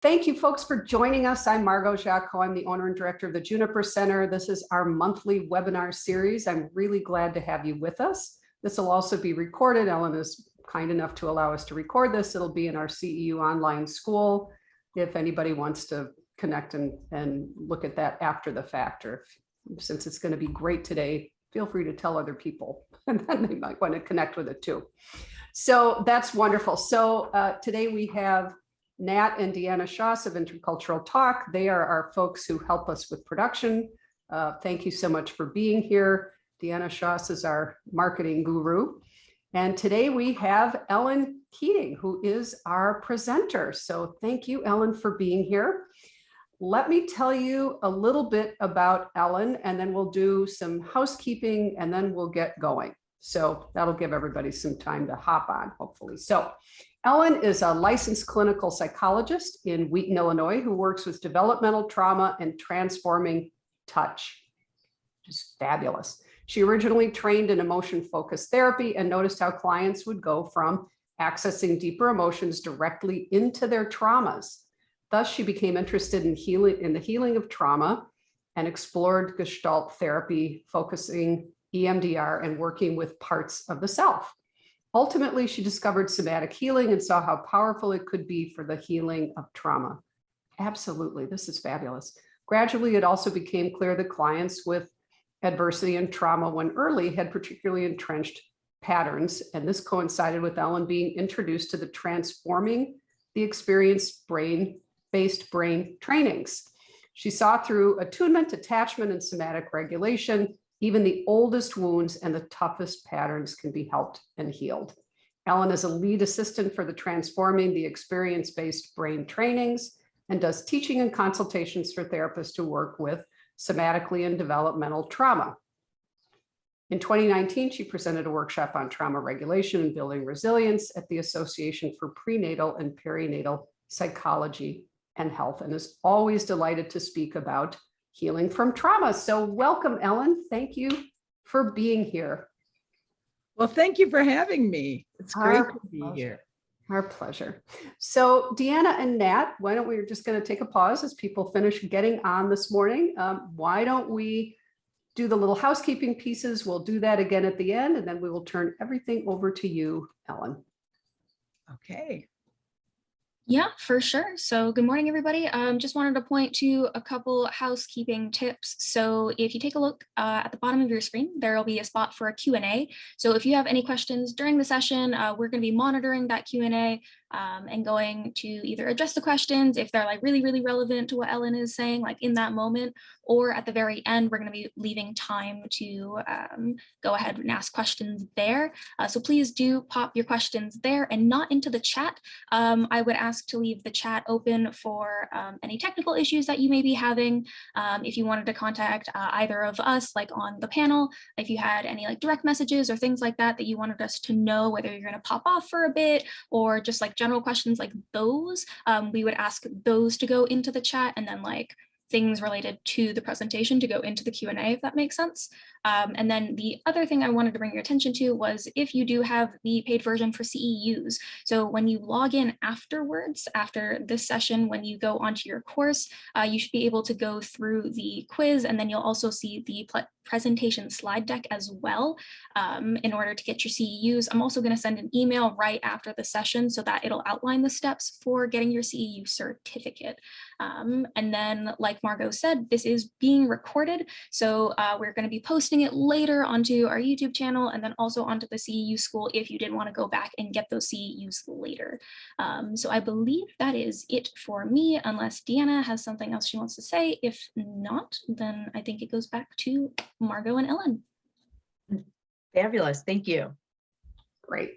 Thank you folks for joining us. I'm Margot Jacques. I'm the owner and director of the Juniper Center. This is our monthly webinar series. I'm really glad to have you with us. This will also be recorded. Ellen is kind enough to allow us to record this. It'll be in our CEU online school if anybody wants to connect and look at that after the fact, or since it's going to be great today, feel free to tell other people and then they might want to connect with it too. So that's wonderful. So today we have Nat and Deanna Schoss of Intercultural Talk. They are our folks who help us with production. Thank you so much for being here. Deanna Schoss is our marketing guru. And today we have Ellen Keating, who is our presenter. So thank you, Ellen, for being here. Let me tell you a little bit about Ellen, and then we'll do some housekeeping, and then we'll get going. So that'll give everybody some time to hop on, hopefully. So Ellen is a licensed clinical psychologist in Wheaton, Illinois, who works with developmental trauma and transforming touch. Just fabulous. She originally trained in emotion-focused therapy and noticed how clients would go from accessing deeper emotions directly into their traumas. Thus, she became interested in the healing of trauma and explored Gestalt therapy, focusing EMDR and working with parts of the self. Ultimately, she discovered somatic healing and saw how powerful it could be for the healing of trauma. Absolutely, this is fabulous. Gradually, it also became clear that clients with adversity and trauma when early had particularly entrenched patterns, and this coincided with Ellen being introduced to the Transforming the Experience based brain trainings. She saw through attunement, attachment, and somatic regulation, even the oldest wounds and the toughest patterns can be helped and healed. Ellen is a lead assistant for the Transforming the Experience-based brain trainings and does teaching and consultations for therapists who work with somatically and developmental trauma. In 2019, she presented a workshop on trauma regulation and building resilience at the Association for Prenatal and Perinatal Psychology and Health, and is always delighted to speak about healing from trauma. So welcome, Ellen. Thank you for being here. Well, thank you for having me. It's great to be here. Our pleasure. So Deanna and Nat, why don't we, we're just going to take a pause as people finish getting on this morning. Why don't we do the little housekeeping pieces? We'll do that again at the end, and then we will turn everything over to you, Ellen. Okay. Yeah, for sure. So good morning, everybody. Just wanted to point to a couple housekeeping tips. So if you take a look at the bottom of your screen, there will be a spot for a Q&A. So if you have any questions during the session, we're going to be monitoring that Q&A and going to either address the questions if they're like really relevant to what Ellen is saying, like in that moment, or at the very end, we're going to be leaving time to go ahead and ask questions there. So please do pop your questions there and not into the chat. I would ask to leave the chat open for any technical issues that you may be having. If you wanted to contact either of us, like on the panel, if you had any like direct messages or things like that that you wanted us to know, whether you're going to pop off for a bit or just like general questions like those, we would ask those to go into the chat, and then like things related to the presentation to go into the Q&A, if that makes sense. And then the other thing I wanted to bring your attention to was if you do have the paid version for CEUs. So when you log in afterwards, after this session, when you go onto your course, you should be able to go through the quiz, and then you'll also see the presentation slide deck as well in order to get your CEUs. I'm also going to send an email right after the session so that it'll outline the steps for getting your CEU certificate. And then, like Margot said, this is being recorded. So we're going to be posting it later onto our YouTube channel and then also onto the CEU school if you did want to go back and get those CEUs later. So I believe that is it for me, unless Deanna has something else she wants to say. If not, then I think it goes back to Margot and Ellen. Fabulous. Thank you. Great.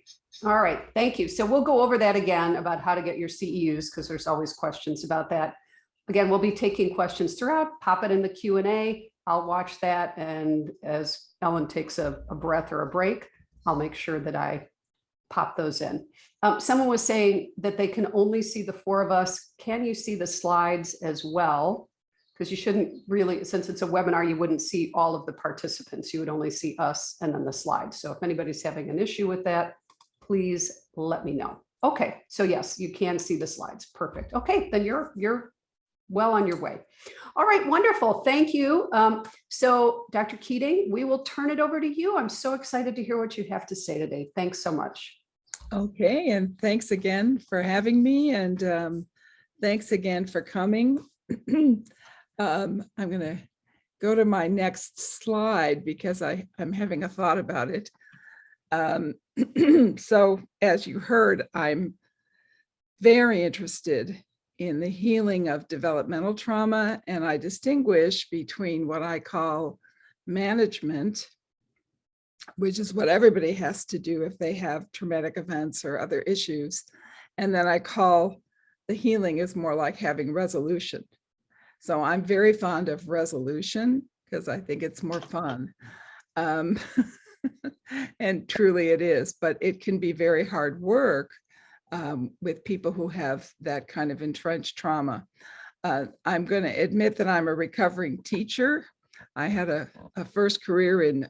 All right. Thank you. So we'll go over that again about how to get your CEUs, because there's always questions about that. Again, we'll be taking questions throughout. Pop it in the Q&A. I'll watch that. And as Ellen takes a breath or a break, I'll make sure that I pop those in. Someone was saying that they can only see the four of us. Can you see the slides as well? Because you shouldn't really, since it's a webinar, you wouldn't see all of the participants. You would only see us and then the slides. So if anybody's having an issue with that, please let me know. Okay, so yes, you can see the slides. Perfect. Okay, then you're well on your way. All right, wonderful. Thank you. So Dr. Keating, we will turn it over to you. I'm so excited to hear what you have to say today. Thanks so much. Okay, and thanks again for having me, and thanks again for coming. I'm going to go to my next slide because I'm having a thought about it. So as you heard, I'm very interested in the healing of developmental trauma, and I distinguish between what I call management, which is what everybody has to do if they have traumatic events or other issues. And then I call the healing is more like having resolution. So I'm very fond of resolution because I think it's more fun. And truly it is, but it can be very hard work with people who have that kind of entrenched trauma. I'm going to admit that I'm a recovering teacher. I had a first career in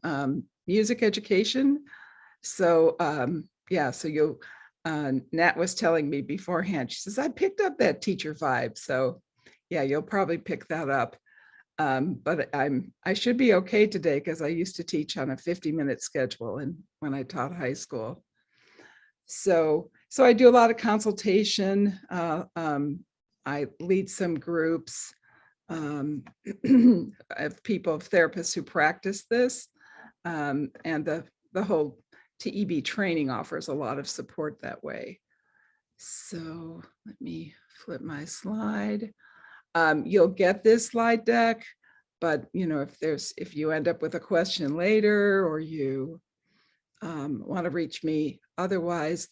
music education. So yeah, so you, Nat was telling me beforehand, she says, I picked up that teacher vibe. So yeah, you'll probably pick that up. But I should be okay today because I used to teach on a 50-minute schedule and when I taught high school. So I do a lot of consultation. I lead some groups of people, of therapists who practice this. And the whole TEB training offers a lot of support that way. So let me flip my slide. You'll get this slide deck, but if you end up with a question later or you want to reach me, otherwise,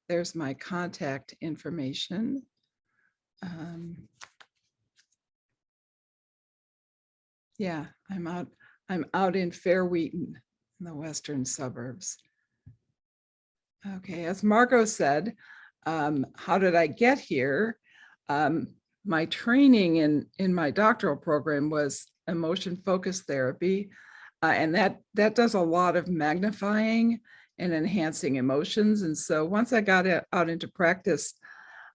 there's my contact information. Yeah, I'm out in Fair Wheaton in the western suburbs. Okay, as Margot said, how did I get here? My training in my doctoral program was emotion-focused therapy, and that does a lot of magnifying and enhancing emotions. And so once I got out into practice,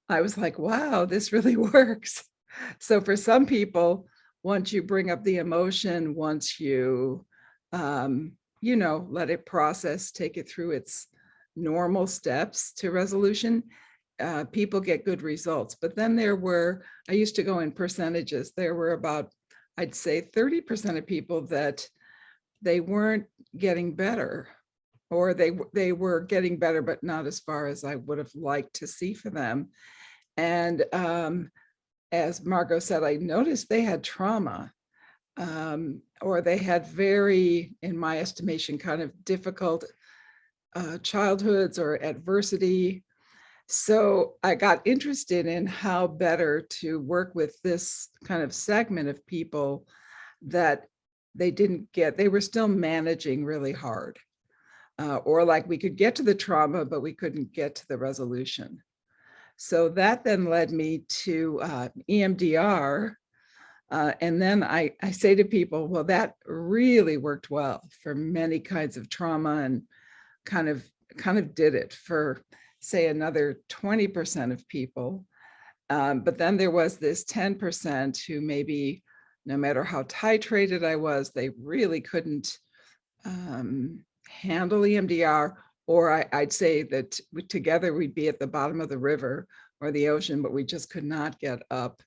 I was like, wow, this really works. So for some people, once you bring up the emotion, once you, let it process, take it through its normal steps to resolution, people get good results. But then I used to go in percentages. There were about, I'd say 30% of people that they weren't getting better, or they were getting better, but not as far as I would have liked to see for them. And as Margot said, I noticed they had trauma, or they had very, in my estimation, kind of difficult childhoods or adversity. So I got interested in how better to work with this kind of segment of people that they were still managing really hard. Or like we could get to the trauma, but we couldn't get to the resolution. So that then led me to EMDR. And then I say to people, well, that really worked well for many kinds of trauma, and kind of did it for, say, another 20% of people. But then there was this 10% who maybe, no matter how titrated I was, they really couldn't handle EMDR, or I'd say that together we'd be at the bottom of the river or the ocean, but we just could not get up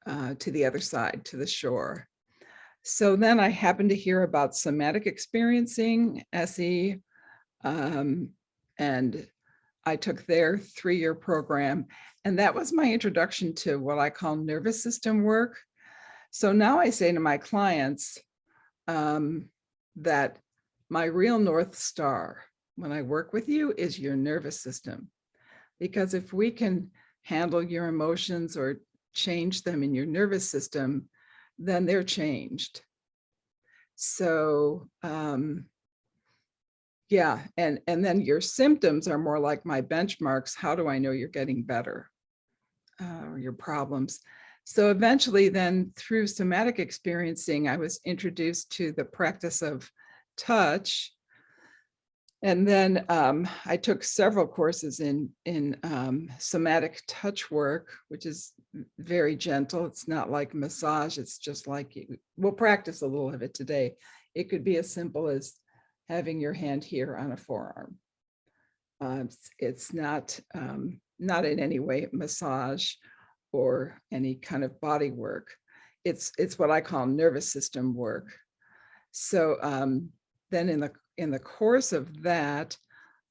to the other side, to the shore. So then I happened to hear about somatic experiencing, SE, and I took their 3-year program, and that was my introduction to what I call nervous system work. So now I say to my clients that my real North Star when I work with you is your nervous system, because if we can handle your emotions or change them in your nervous system, then they're changed. So yeah, and then your symptoms are more like my benchmarks. How do I know you're getting better, or your problems? So eventually then, through somatic experiencing, I was introduced to the practice of touch. And then I took several courses in somatic touch work, which is very gentle. It's not like massage. It's just like, we'll practice a little of it today. It could be as simple as having your hand here on a forearm. It's not in any way massage or any kind of body work. It's what I call nervous system work. So then in the course of that,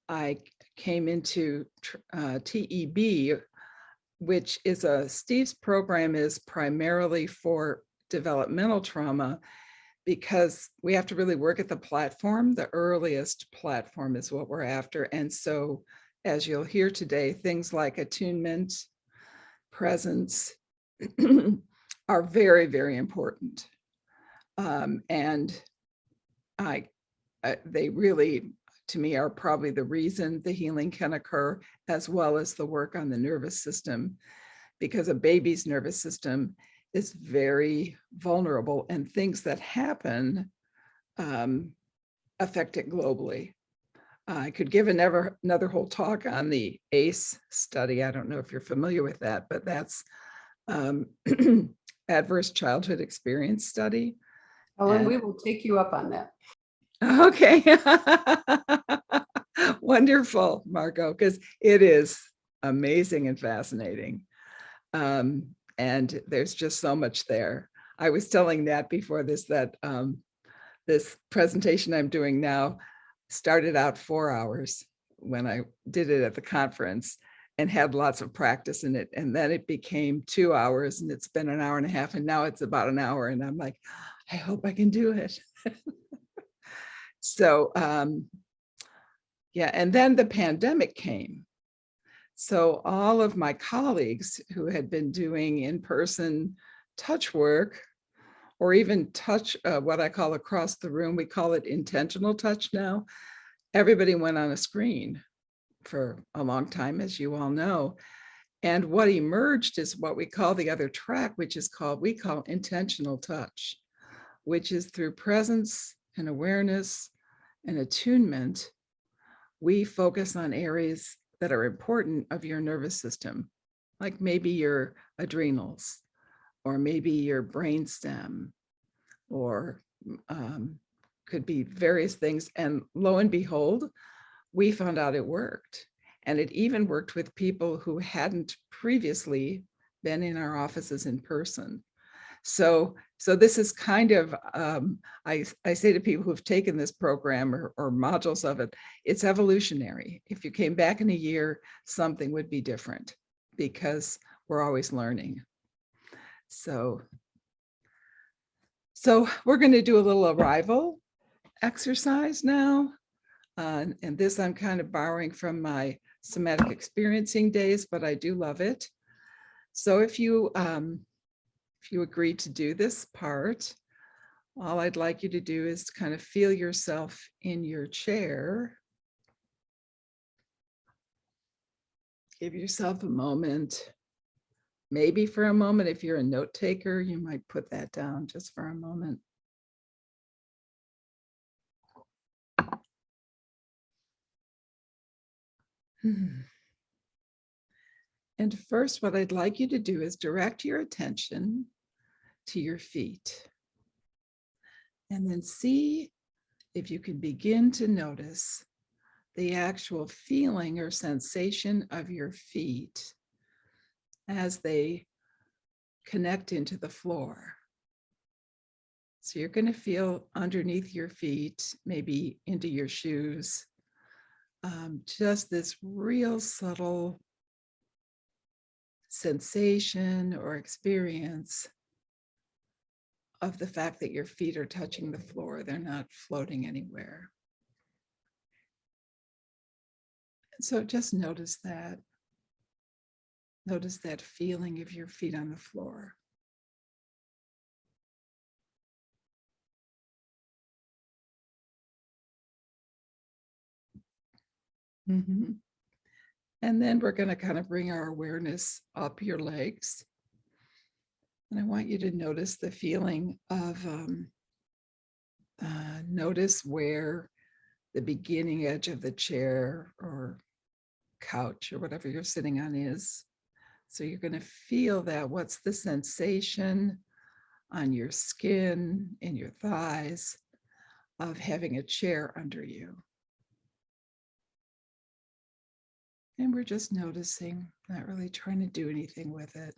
I came into TEB, which is Steve's program is primarily for developmental trauma, because we have to really work at the platform. The earliest platform is what we're after. And so, as you'll hear today, things like attunement, presence are very, very important. And they really, to me, are probably the reason the healing can occur, as well as the work on the nervous system, because a baby's nervous system is very vulnerable, and things that happen affect it globally. I could give another whole talk on the ACE study. I don't know if you're familiar with that, but that's Adverse Childhood Experience Study. Ellen, we will take you up on that. Okay. Wonderful, Margot, because it is amazing and fascinating. And there's just so much there. I was telling Nat before this that this presentation I'm doing now started out 4 hours when I did it at the conference and had lots of practice in it. And then it became 2 hours, and it's been an hour and a half, and now it's about an hour. And I'm like, I hope I can do it. So, yeah, and then the pandemic came. So all of my colleagues who had been doing in-person touch work, or even touch, what I call across the room, we call it intentional touch now. Everybody went on a screen for a long time, as you all know. And what emerged is what we call the other track, which is we call intentional touch, which is through presence and awareness and attunement. We focus on areas that are important of your nervous system, like maybe your adrenals, or maybe your brainstem, or could be various things. And lo and behold, we found out it worked. And it even worked with people who hadn't previously been in our offices in person. So this is kind of, I say to people who've taken this program or modules of it, it's evolutionary. If you came back in a year, something would be different, because we're always learning. So we're going to do a little arrival exercise now. And this I'm kind of borrowing from my somatic experiencing days, but I do love it. So if you agree to do this part, all I'd like you to do is kind of feel yourself in your chair. Give yourself a moment. Maybe for a moment, if you're a note taker, you might put that down just for a moment. And first, what I'd like you to do is direct your attention to your feet. And then see if you can begin to notice the actual feeling or sensation of your feet as they connect into the floor. So you're going to feel underneath your feet, maybe into your shoes, just this real subtle sensation or experience of the fact that your feet are touching the floor. They're not floating anywhere. So just notice that. Notice that feeling of your feet on the floor. Mm-hmm. And then we're going to kind of bring our awareness up your legs. And I want you to notice the feeling of, notice where the beginning edge of the chair or couch or whatever you're sitting on is. So you're going to feel that. What's the sensation on your skin, in your thighs, of having a chair under you? And we're just noticing, not really trying to do anything with it.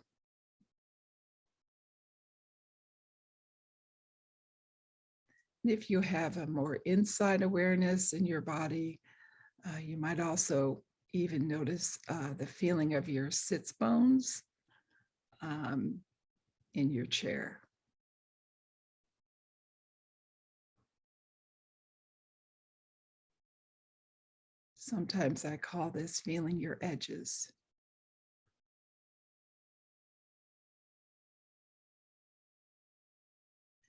And if you have a more inside awareness in your body, you might also even notice the feeling of your sits bones in your chair. Sometimes I call this feeling your edges.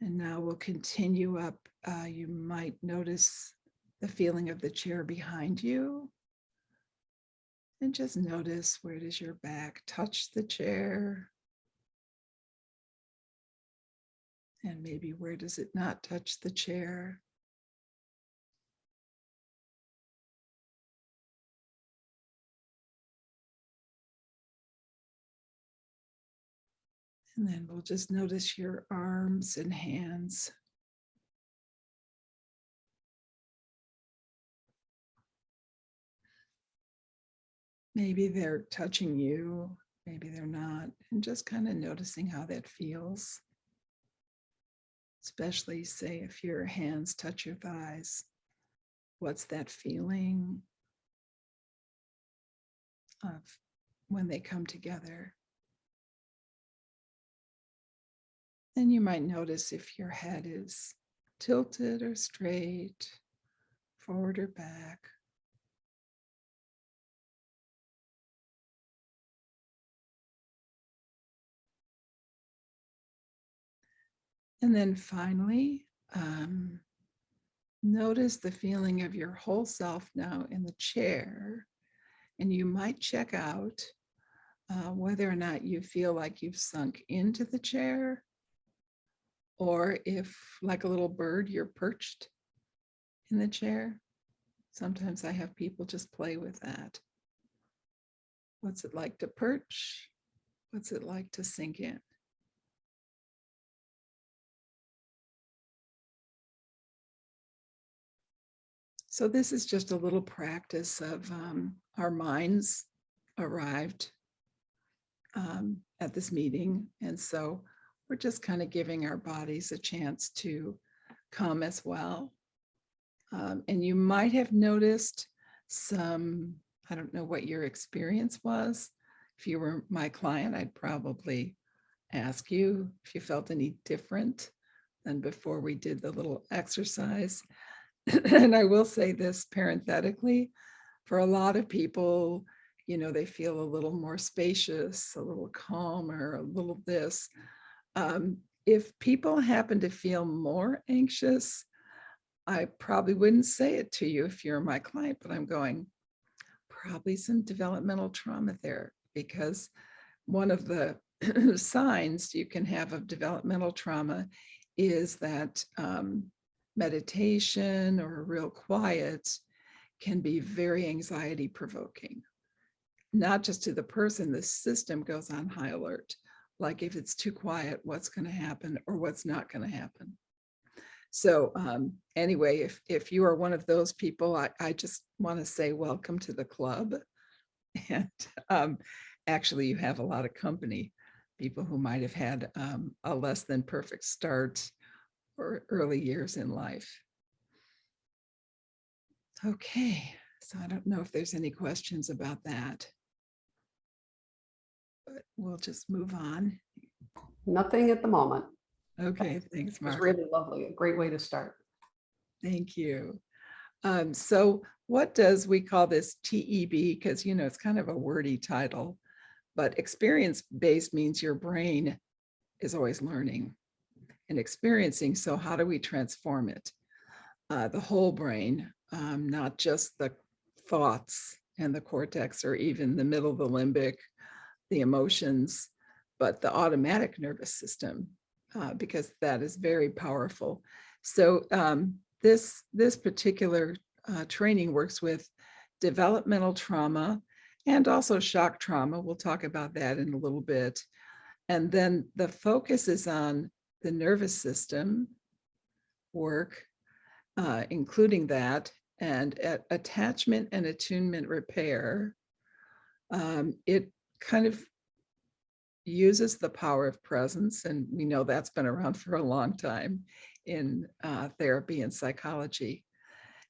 And now we'll continue up. You might notice the feeling of the chair behind you. And just notice, where does your back touch the chair? And maybe where does it not touch the chair? And then we'll just notice your arms and hands. Maybe they're touching you, maybe they're not, and just kind of noticing how that feels. Especially, say, if your hands touch your thighs, what's that feeling of when they come together? Then you might notice if your head is tilted or straight, forward or back. And then finally, notice the feeling of your whole self now in the chair. And you might check out whether or not you feel like you've sunk into the chair, or if, like a little bird, you're perched in the chair. Sometimes I have people just play with that. What's it like to perch? What's it like to sink in? So this is just a little practice of our minds arrived at this meeting. And so we're just kind of giving our bodies a chance to come as well. And you might have noticed some, I don't know what your experience was. If you were my client, I'd probably ask you if you felt any different than before we did the little exercise. And I will say this parenthetically, for a lot of people, you know, they feel a little more spacious, a little calmer, a little this. If people happen to feel more anxious, I probably wouldn't say it to you if you're my client, but I'm going, probably some developmental trauma there, because one of the signs you can have of developmental trauma is that meditation or real quiet can be very anxiety provoking. Not just to the person, the system goes on high alert. Like if it's too quiet, what's going to happen or what's not going to happen. So anyway, if you are one of those people, I just want to say welcome to the club. And actually, you have a lot of company, people who might have had a less than perfect start or early years in life. Okay, so I don't know if there's any questions about that, but we'll just move on. Nothing at the moment. Okay, thanks, It was Mark. really lovely. A great way to start. Thank you. So what does we call this TEB? Because, you know, it's kind of a wordy title, but experience-based means your brain is always learning and experiencing. So how do we transform it? The whole brain, not just the thoughts and the cortex or even the middle of the limbic, the emotions, but the automatic nervous system, because that is very powerful. So this particular training works with developmental trauma and also shock trauma. We'll talk about that in a little bit. And then the focus is on the nervous system work, including that, and attachment and attunement repair. It kind of uses the power of presence, and we know that's been around for a long time in therapy and psychology.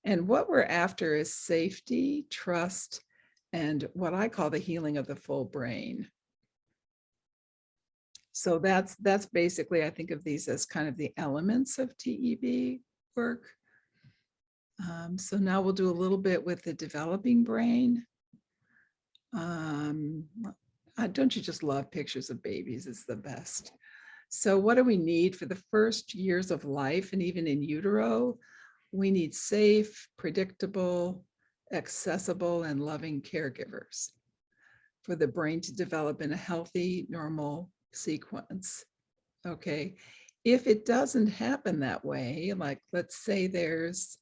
And what we're after is safety, trust, and what I call the healing of the full brain. So that's basically, I think of these as kind of the elements of TEB work. So now we'll do a little bit with the developing brain. Don't you just love pictures of babies? It's the best. So what do we need for the first years of life, and even in utero? We need safe, predictable, accessible, and loving caregivers for the brain to develop in a healthy, normal sequence. Okay, if it doesn't happen that way, like let's say there's,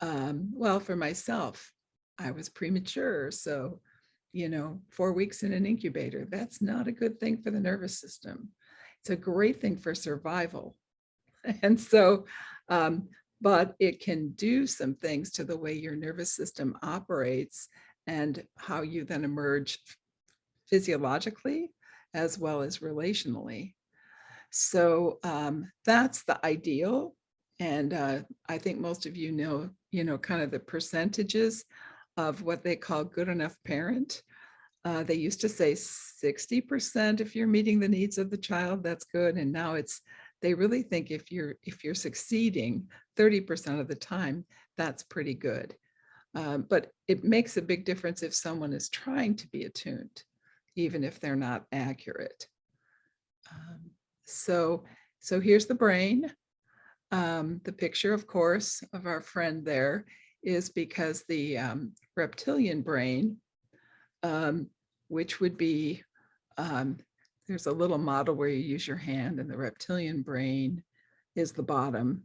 well, for myself, I was premature, so 4 weeks in an incubator, that's not a good thing for the nervous system. It's a great thing for survival. And so, but it can do some things to the way your nervous system operates and how you then emerge physiologically as well as relationally. So that's the ideal. And I think most of you know, kind of the percentages of what they call good enough parent. They used to say 60% if you're meeting the needs of the child, that's good. And now they really think if you're succeeding 30% of the time, that's pretty good. But it makes a big difference if someone is trying to be attuned, even if they're not accurate. So here's the brain. The picture, of course, of our friend there is because the reptilian brain, which would be, there's a little model where you use your hand, and the reptilian brain is the bottom.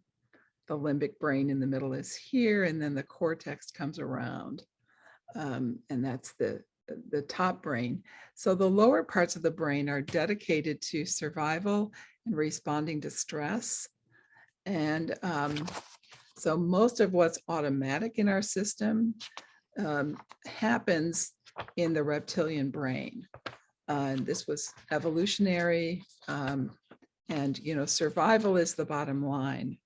The limbic brain in the middle is here, and then the cortex comes around, and that's the top brain. So the lower parts of the brain are dedicated to survival and responding to stress. And so most of what's automatic in our system happens in the reptilian brain. And this was evolutionary, and survival is the bottom line.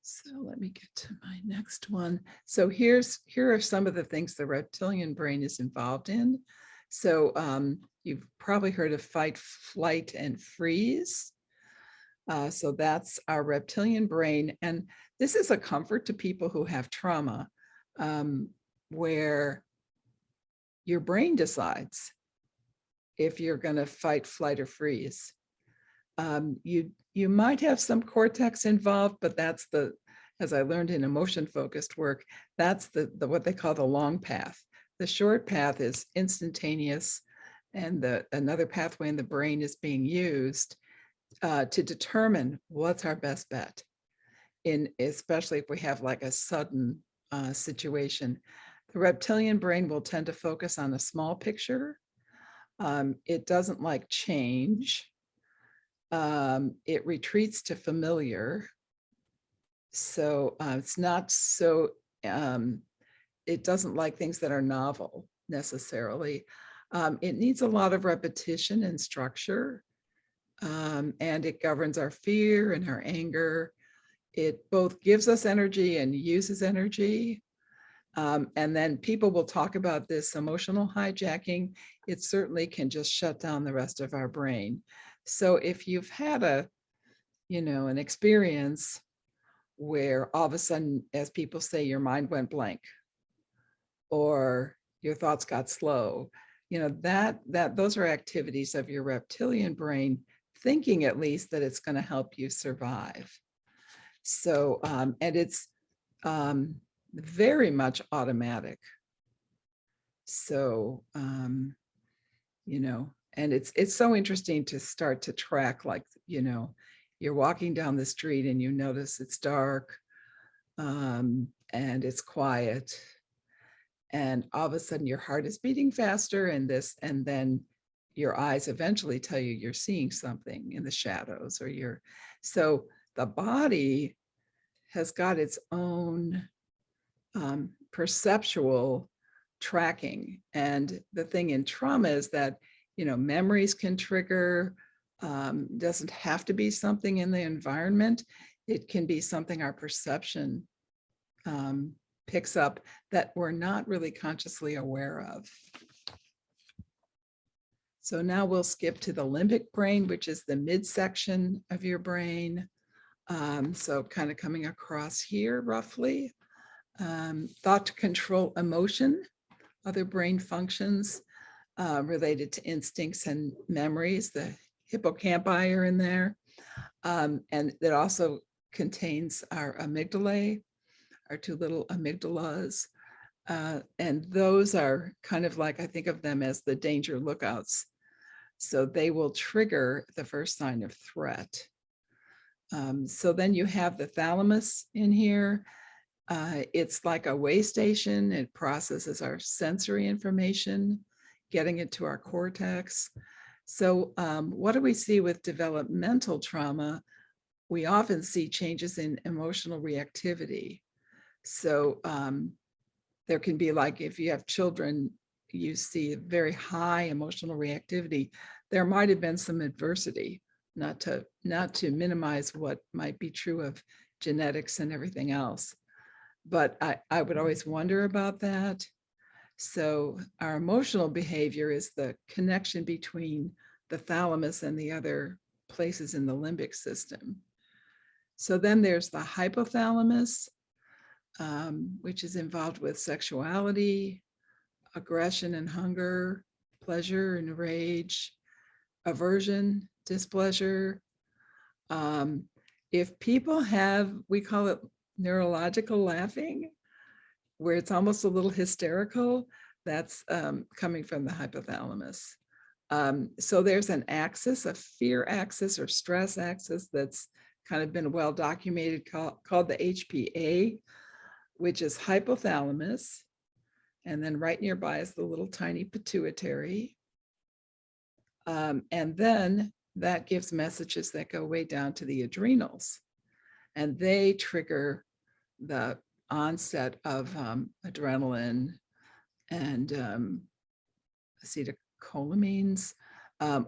So let me get to my next one. So here are some of the things the reptilian brain is involved in. So you've probably heard of fight, flight, and freeze. So that's our reptilian brain. And this is a comfort to people who have trauma, where your brain decides if you're going to fight, flight, or freeze. You might have some cortex involved, but that's as I learned in emotion-focused work, that's the what they call the long path. The short path is instantaneous, and another pathway in the brain is being used to determine what's our best bet, especially if we have like a sudden situation. The reptilian brain will tend to focus on a small picture. It doesn't like change. It retreats to familiar. So it's not so, it doesn't like things that are novel necessarily. It needs a lot of repetition and structure. And it governs our fear and our anger. It both gives us energy and uses energy. And then people will talk about this emotional hijacking. It certainly can just shut down the rest of our brain. So if you've had an experience where all of a sudden, as people say, your mind went blank, or your thoughts got slow, those are activities of your reptilian brain thinking at least that it's going to help you survive. So, and it's very much automatic. So, and it's so interesting to start to track, like, you're walking down the street and you notice it's dark. and it's quiet. And all of a sudden your heart is beating faster and then your eyes eventually tell you you're seeing something in the shadows so the body has got its own perceptual tracking. And the thing in trauma is that, memories can trigger, doesn't have to be something in the environment. It can be something our perception picks up that we're not really consciously aware of. So now we'll skip to the limbic brain, which is the midsection of your brain. So kind of coming across here roughly. Thought to control emotion, other brain functions related to instincts and memories. The hippocampi are in there. And it also contains our amygdalae, our two little amygdalas. And those are kind of like, I think of them as the danger lookouts. So they will trigger the first sign of threat. So then you have the thalamus in here. It's like a way station. It processes our sensory information, getting it to our cortex. So what do we see with developmental trauma? We often see changes in emotional reactivity. So there can be, like, if you have children, you see very high emotional reactivity. There might have been some adversity, not to minimize what might be true of genetics and everything else. But I would always wonder about that. So our emotional behavior is the connection between the thalamus and the other places in the limbic system. So then there's the hypothalamus, which is involved with sexuality, aggression and hunger, pleasure and rage, aversion, displeasure. If people have, we call it neurological laughing, where it's almost a little hysterical, that's coming from the hypothalamus. So there's an axis, a fear axis or stress axis that's kind of been well documented called the HPA, which is hypothalamus. And then right nearby is the little tiny pituitary. And then that gives messages that go way down to the adrenals. And they trigger the onset of adrenaline and acetylcholamines,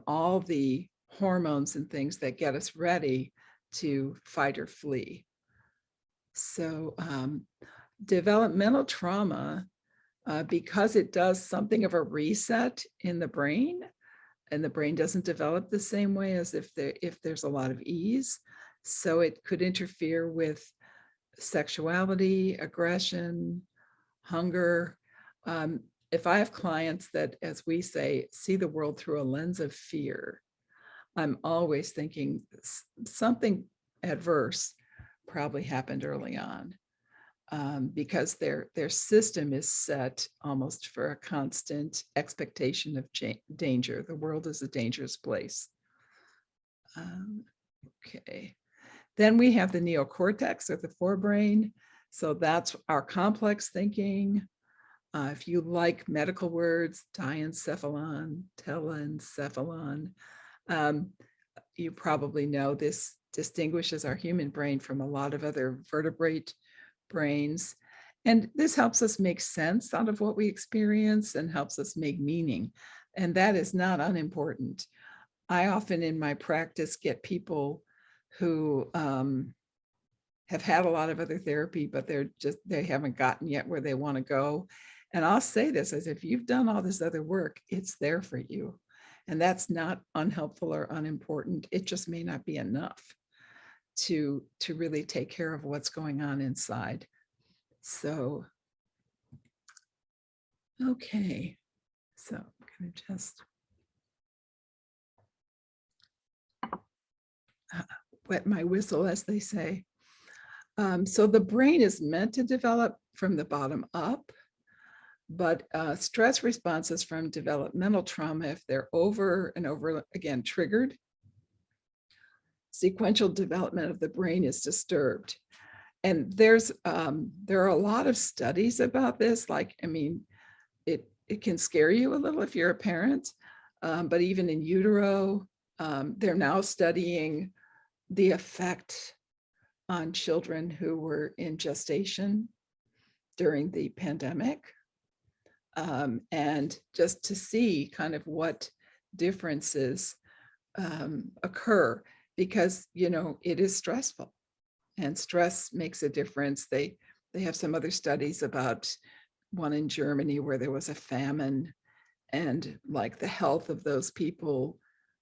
all the hormones and things that get us ready to fight or flee. So developmental trauma, because it does something of a reset in the brain, and the brain doesn't develop the same way as if there's a lot of ease. So it could interfere with sexuality, aggression, hunger. If I have clients that, as we say, see the world through a lens of fear, I'm always thinking something adverse probably happened early on, because their system is set almost for a constant expectation of danger. The world is a dangerous place. Okay. Then we have the neocortex, or the forebrain. So that's our complex thinking. If you like medical words, diencephalon, telencephalon, you probably know this distinguishes our human brain from a lot of other vertebrate brains. And this helps us make sense out of what we experience and helps us make meaning. And that is not unimportant. I often in my practice get people who have had a lot of other therapy, but they haven't gotten yet where they want to go. And I'll say this, as if you've done all this other work, it's there for you. And that's not unhelpful or unimportant. It just may not be enough to really take care of what's going on inside. So, okay. So I'm going to just wet my whistle, as they say. So the brain is meant to develop from the bottom up, but stress responses from developmental trauma, if they're over and over again triggered, sequential development of the brain is disturbed. And there are a lot of studies about this. Like, I mean, it can scare you a little if you're a parent, but even in utero, they're now studying the effect on children who were in gestation during the pandemic, and just to see kind of what differences occur, because it is stressful, and stress makes a difference. They have some other studies about one in Germany where there was a famine, and like the health of those people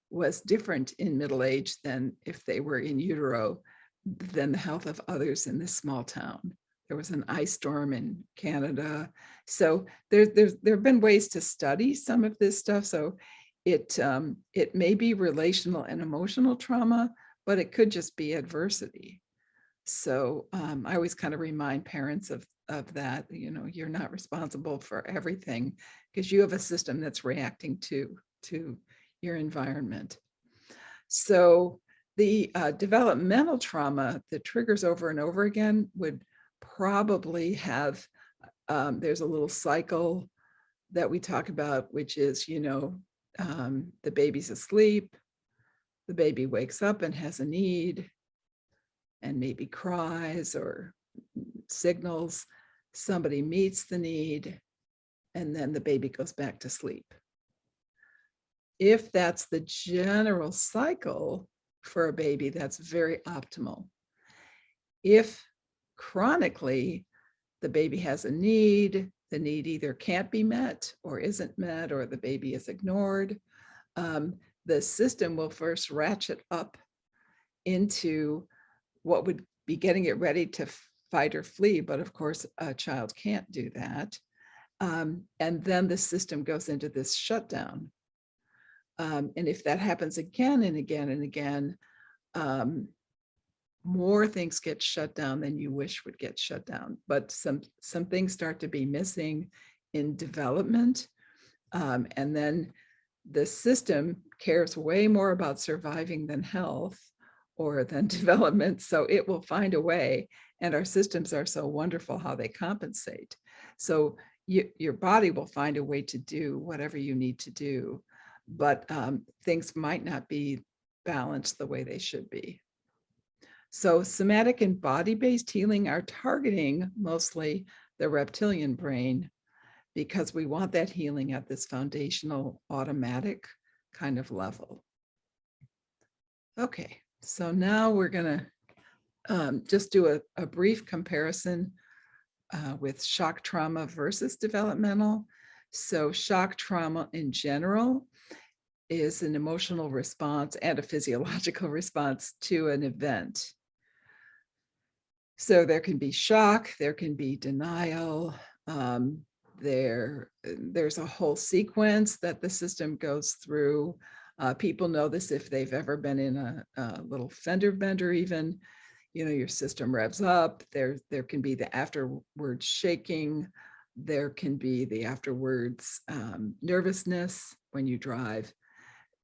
was different in middle age than if they were in utero, than the health of others in this small town. There was an ice storm in Canada. So there have been ways to study some of this stuff. So it may be relational and emotional trauma, but it could just be adversity. So I always kind of remind parents of that, you're not responsible for everything, because you have a system that's reacting to your environment. So the developmental trauma that triggers over and over again would probably have, there's a little cycle that we talk about, which is, the baby's asleep, the baby wakes up and has a need, and maybe cries or signals, somebody meets the need, and then the baby goes back to sleep. If that's the general cycle for a baby, that's very optimal. If chronically the baby has a need, the need either can't be met or isn't met, or the baby is ignored, the system will first ratchet up into what would be getting it ready to fight or flee. But of course, a child can't do that. And then the system goes into this shutdown. And if that happens again and again and again, more things get shut down than you wish would get shut down. But some things start to be missing in development. And then the system cares way more about surviving than health or than development. So it will find a way. And our systems are so wonderful how they compensate. So your body will find a way to do whatever you need to do, but things might not be balanced the way they should be. So somatic and body-based healing are targeting mostly the reptilian brain, because we want that healing at this foundational automatic kind of level. Okay, so now we're going to just do a brief comparison with shock trauma versus developmental. So shock trauma in general is an emotional response and a physiological response to an event. So there can be shock, there can be denial, there's a whole sequence that the system goes through. People know this if they've ever been in a little fender bender even. Your system revs up, there can be the afterwards shaking, there can be the afterwards nervousness when you drive.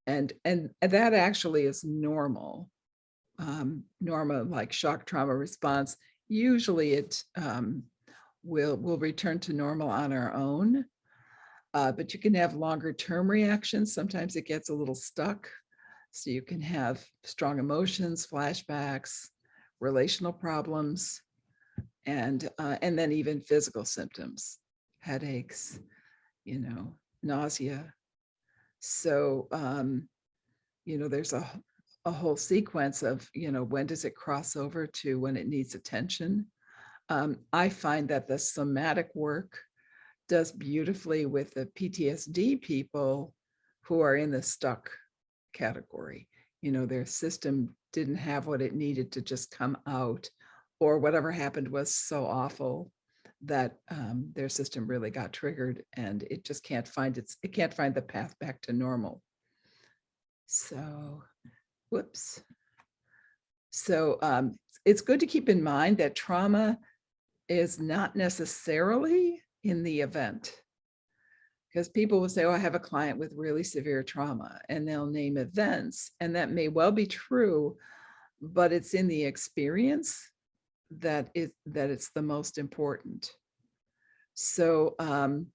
And that actually is normal. Normal, like shock trauma response, usually it will return to normal on our own, but you can have longer term reactions. Sometimes it gets a little stuck, so you can have strong emotions, flashbacks, relational problems, and then even physical symptoms, headaches, nausea. So there's a whole sequence of when does it cross over to when it needs attention. I find that the somatic work does beautifully with the PTSD people who are in the stuck category. Their system didn't have what it needed to just come out, or whatever happened was so awful that their system really got triggered, and it just can't find the path back to normal. So, whoops. So it's good to keep in mind that trauma is not necessarily in the event, because people will say, oh, I have a client with really severe trauma, and they'll name events, and that may well be true, but it's in the experience that it's the most important. So I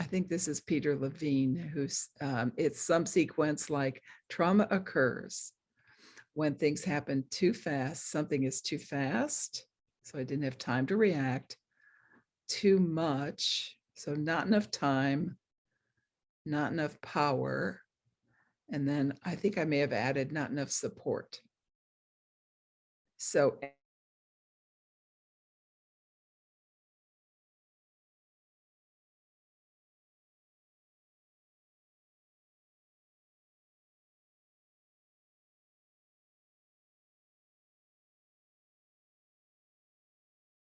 think this is Peter Levine, who's, it's some sequence like trauma occurs when things happen too fast. Something is too fast, so I didn't have time to react. Too much, so not enough time, not enough power. And then I think I may have added not enough support. So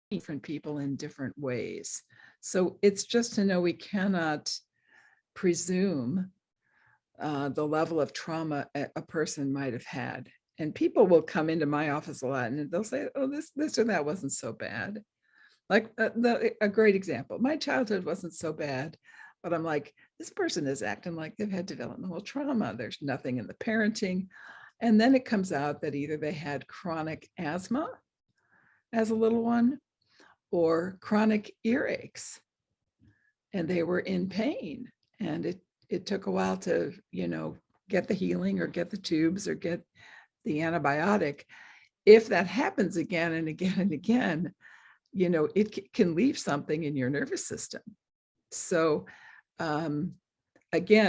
different people in different ways. So it's just to know we cannot presume the level of trauma a person might have had. And people will come into my office a lot and they'll say, oh, this or that wasn't so bad. Like a great example, my childhood wasn't so bad, but I'm like, this person is acting like they've had developmental trauma. There's nothing in the parenting. And then it comes out that either they had chronic asthma as a little one or chronic earaches, and they were in pain. And it took a while to, get the healing or get the tubes or get the antibiotic. If that happens again and again and again, it can leave something in your nervous system. So again,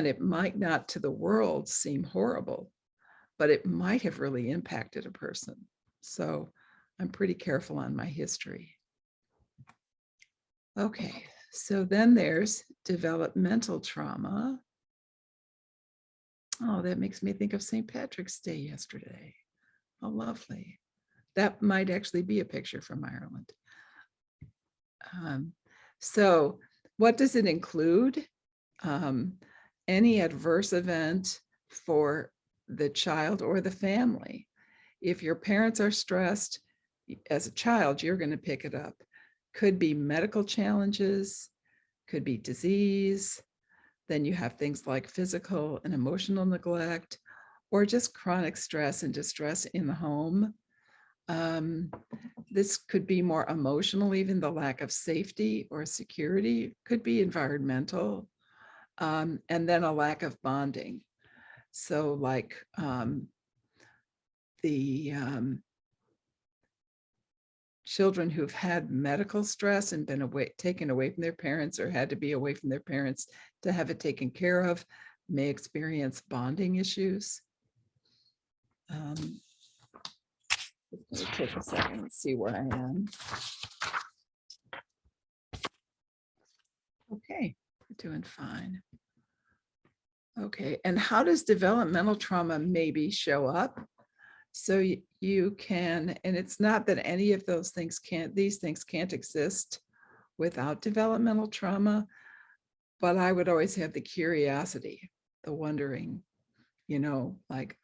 it might not to the world seem horrible, but it might have really impacted a person. So I'm pretty careful on my history. Okay, so then there's developmental trauma. Oh, that makes me think of St. Patrick's Day yesterday. Oh, lovely. That might actually be a picture from Ireland. So what does it include? Any adverse event for the child or the family. If your parents are stressed, as a child, you're going to pick it up. Could be medical challenges, could be disease. Then you have things like physical and emotional neglect, or just chronic stress and distress in the home. This could be more emotional, even the lack of safety or security, could be environmental, and then a lack of bonding. So like the children who've had medical stress and been taken away from their parents or had to be away from their parents to have it taken care of may experience bonding issues. Let me take a second and see where I am. Okay, we're doing fine. Okay, and how does developmental trauma maybe show up? So you can, and it's not that any of those things these things can't exist without developmental trauma, but I would always have the curiosity, the wondering, like,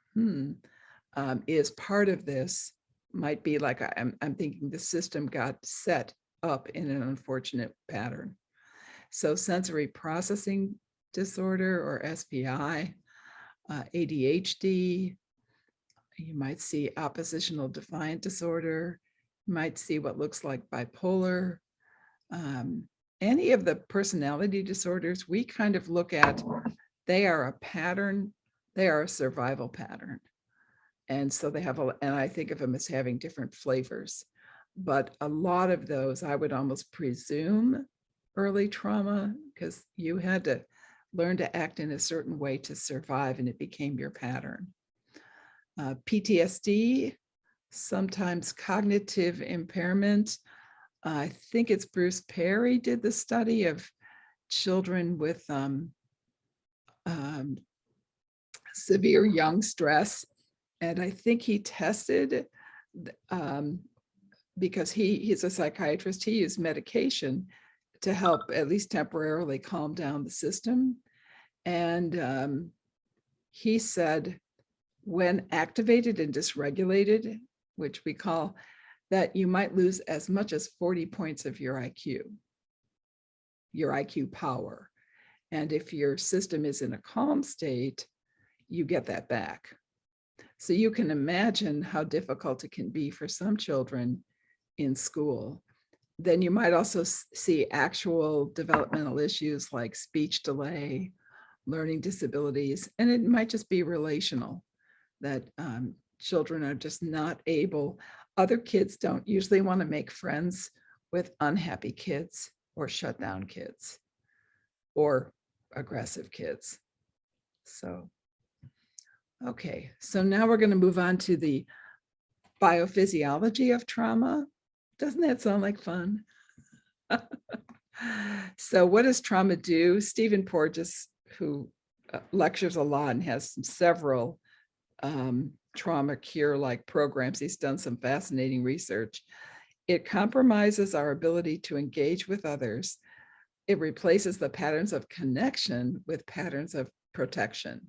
is part of this might be like, I'm thinking the system got set up in an unfortunate pattern. So sensory processing disorder or SPI, ADHD, you might see oppositional defiant disorder, you might see what looks like bipolar, any of the personality disorders, we kind of look at, they are a pattern, they are a survival pattern. And so they have, and I think of them as having different flavors, but a lot of those I would almost presume early trauma, because you had to learn to act in a certain way to survive and it became your pattern. PTSD, sometimes cognitive impairment. I think it's Bruce Perry did the study of children with severe young stress. And I think he tested, because he's a psychiatrist, he used medication to help at least temporarily calm down the system. And he said, when activated and dysregulated, which we call that, you might lose as much as 40 points of your IQ power. And if your system is in a calm state, you get that back. So you can imagine how difficult it can be for some children in school. Then you might also see actual developmental issues like speech delay, learning disabilities, and it might just be relational, that children are just not able. Other kids don't usually want to make friends with unhappy kids or shut down kids or aggressive kids. So, okay, so now we're going to move on to the biophysiology of trauma. Doesn't that sound like fun? So what does trauma do? Stephen Porges, who lectures a lot and has several trauma cure-like programs, he's done some fascinating research. It compromises our ability to engage with others. It replaces the patterns of connection with patterns of protection.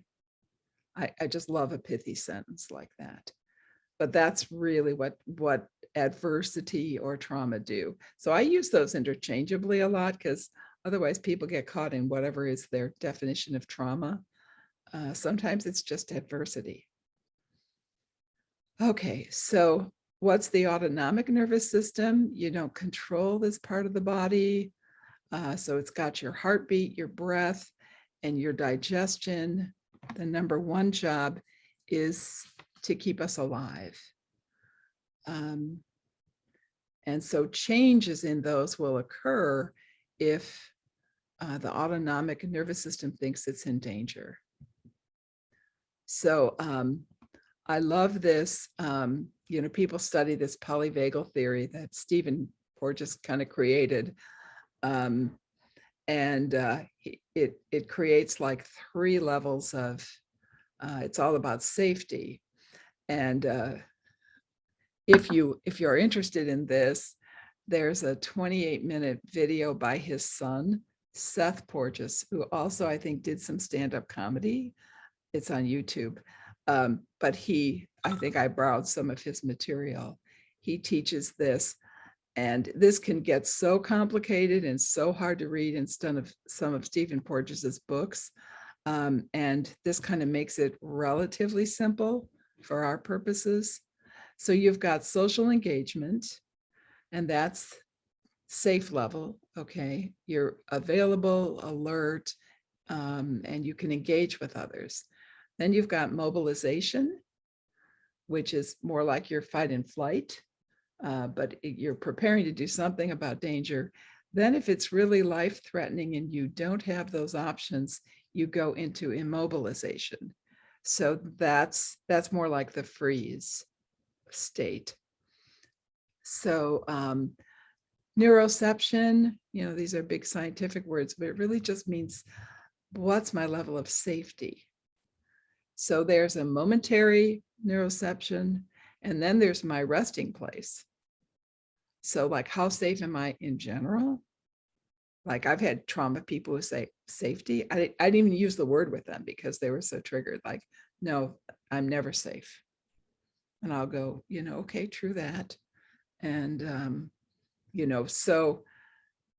I just love a pithy sentence like that. But that's really what adversity or trauma do. So I use those interchangeably a lot because otherwise people get caught in whatever is their definition of trauma. Sometimes it's just adversity. Okay, so what's the autonomic nervous system? You don't control this part of the body. So it's got your heartbeat, your breath, and your digestion. The number one job is to keep us alive. And so changes in those will occur if the autonomic nervous system thinks it's in danger. So I love this. People study this polyvagal theory that Stephen Porges kind of created. It creates like 3 levels of, it's all about safety. And if you're interested in this, there's a 28-minute video by his son, Seth Porges, who also I think did some stand-up comedy. It's on YouTube. But I think I borrowed some of his material. He teaches this, and this can get so complicated and so hard to read in some of Stephen Porges's books. And this kind of makes it relatively simple for our purposes. So you've got social engagement, and that's safe level, okay? You're available, alert, and you can engage with others. Then you've got mobilization, which is more like your fight and flight, but you're preparing to do something about danger. Then if it's really life-threatening and you don't have those options, you go into immobilization. So that's more like the freeze state. So neuroception, these are big scientific words, but it really just means what's my level of safety. So there's a momentary neuroception, and then there's my resting place. So like, how safe am I in general? Like, I've had trauma people who say safety. I didn't even use the word with them because they were so triggered. Like, no, I'm never safe. And I'll go, okay, true that. And, so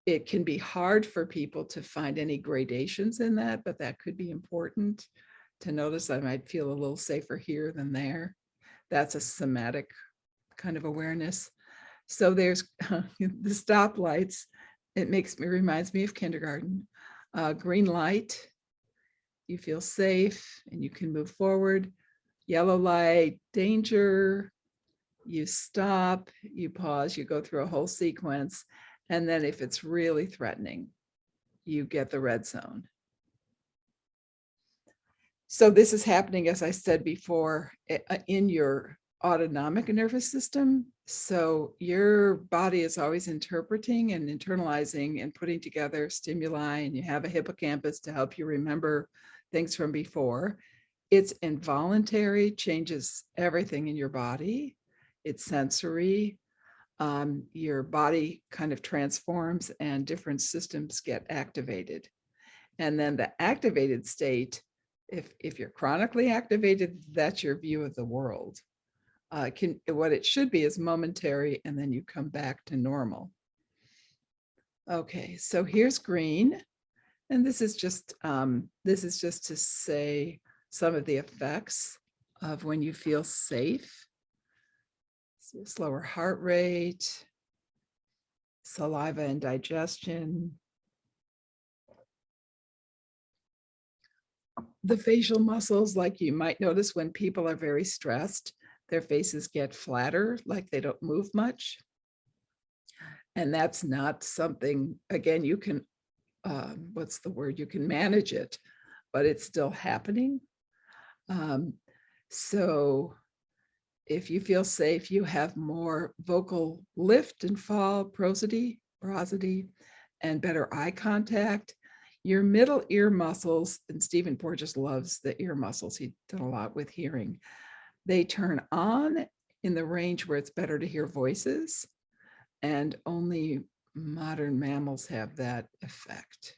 it can be hard for people to find any gradations in that, but that could be important to notice. I might feel a little safer here than there. That's a somatic kind of awareness. So there's the stoplights. It reminds me of kindergarten. Green light, you feel safe and you can move forward. Yellow light, danger. You stop, you pause, you go through a whole sequence. And then if it's really threatening, you get the red zone. So this is happening, as I said before, in your autonomic nervous system. So your body is always interpreting and internalizing and putting together stimuli, and you have a hippocampus to help you remember things from before. It's involuntary, changes everything in your body. It's sensory. Your body kind of transforms and different systems get activated. And then the activated state, if you're chronically activated, that's your view of the world. What it should be is momentary, and then you come back to normal. Okay, so here's green, and this is just to say some of the effects of when you feel safe. So slower heart rate, saliva and digestion. The facial muscles, like you might notice when people are very stressed, their faces get flatter, like they don't move much. And that's not something, again, you can, what's the word? You can manage it, but it's still happening. So if you feel safe, you have more vocal lift and fall, prosody, and better eye contact. Your middle ear muscles, and Stephen Porges loves the ear muscles. He did a lot with hearing. They turn on in the range where it's better to hear voices, and only modern mammals have that effect.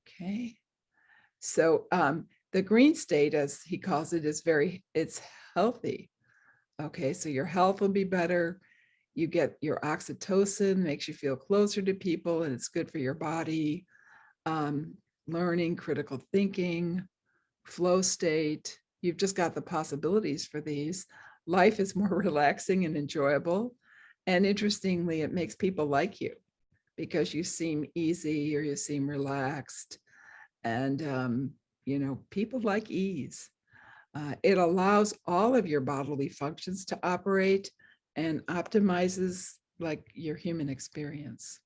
Okay. So the green state, as he calls it, is it's healthy. Okay, so your health will be better. You get your oxytocin, makes you feel closer to people, and it's good for your body. Learning, critical thinking, flow state. You've just got the possibilities for these. Life is more relaxing and enjoyable. And interestingly, it makes people like you because you seem easy or you seem relaxed. And, you know, people like ease. It allows all of your bodily functions to operate and optimizes like your human experience.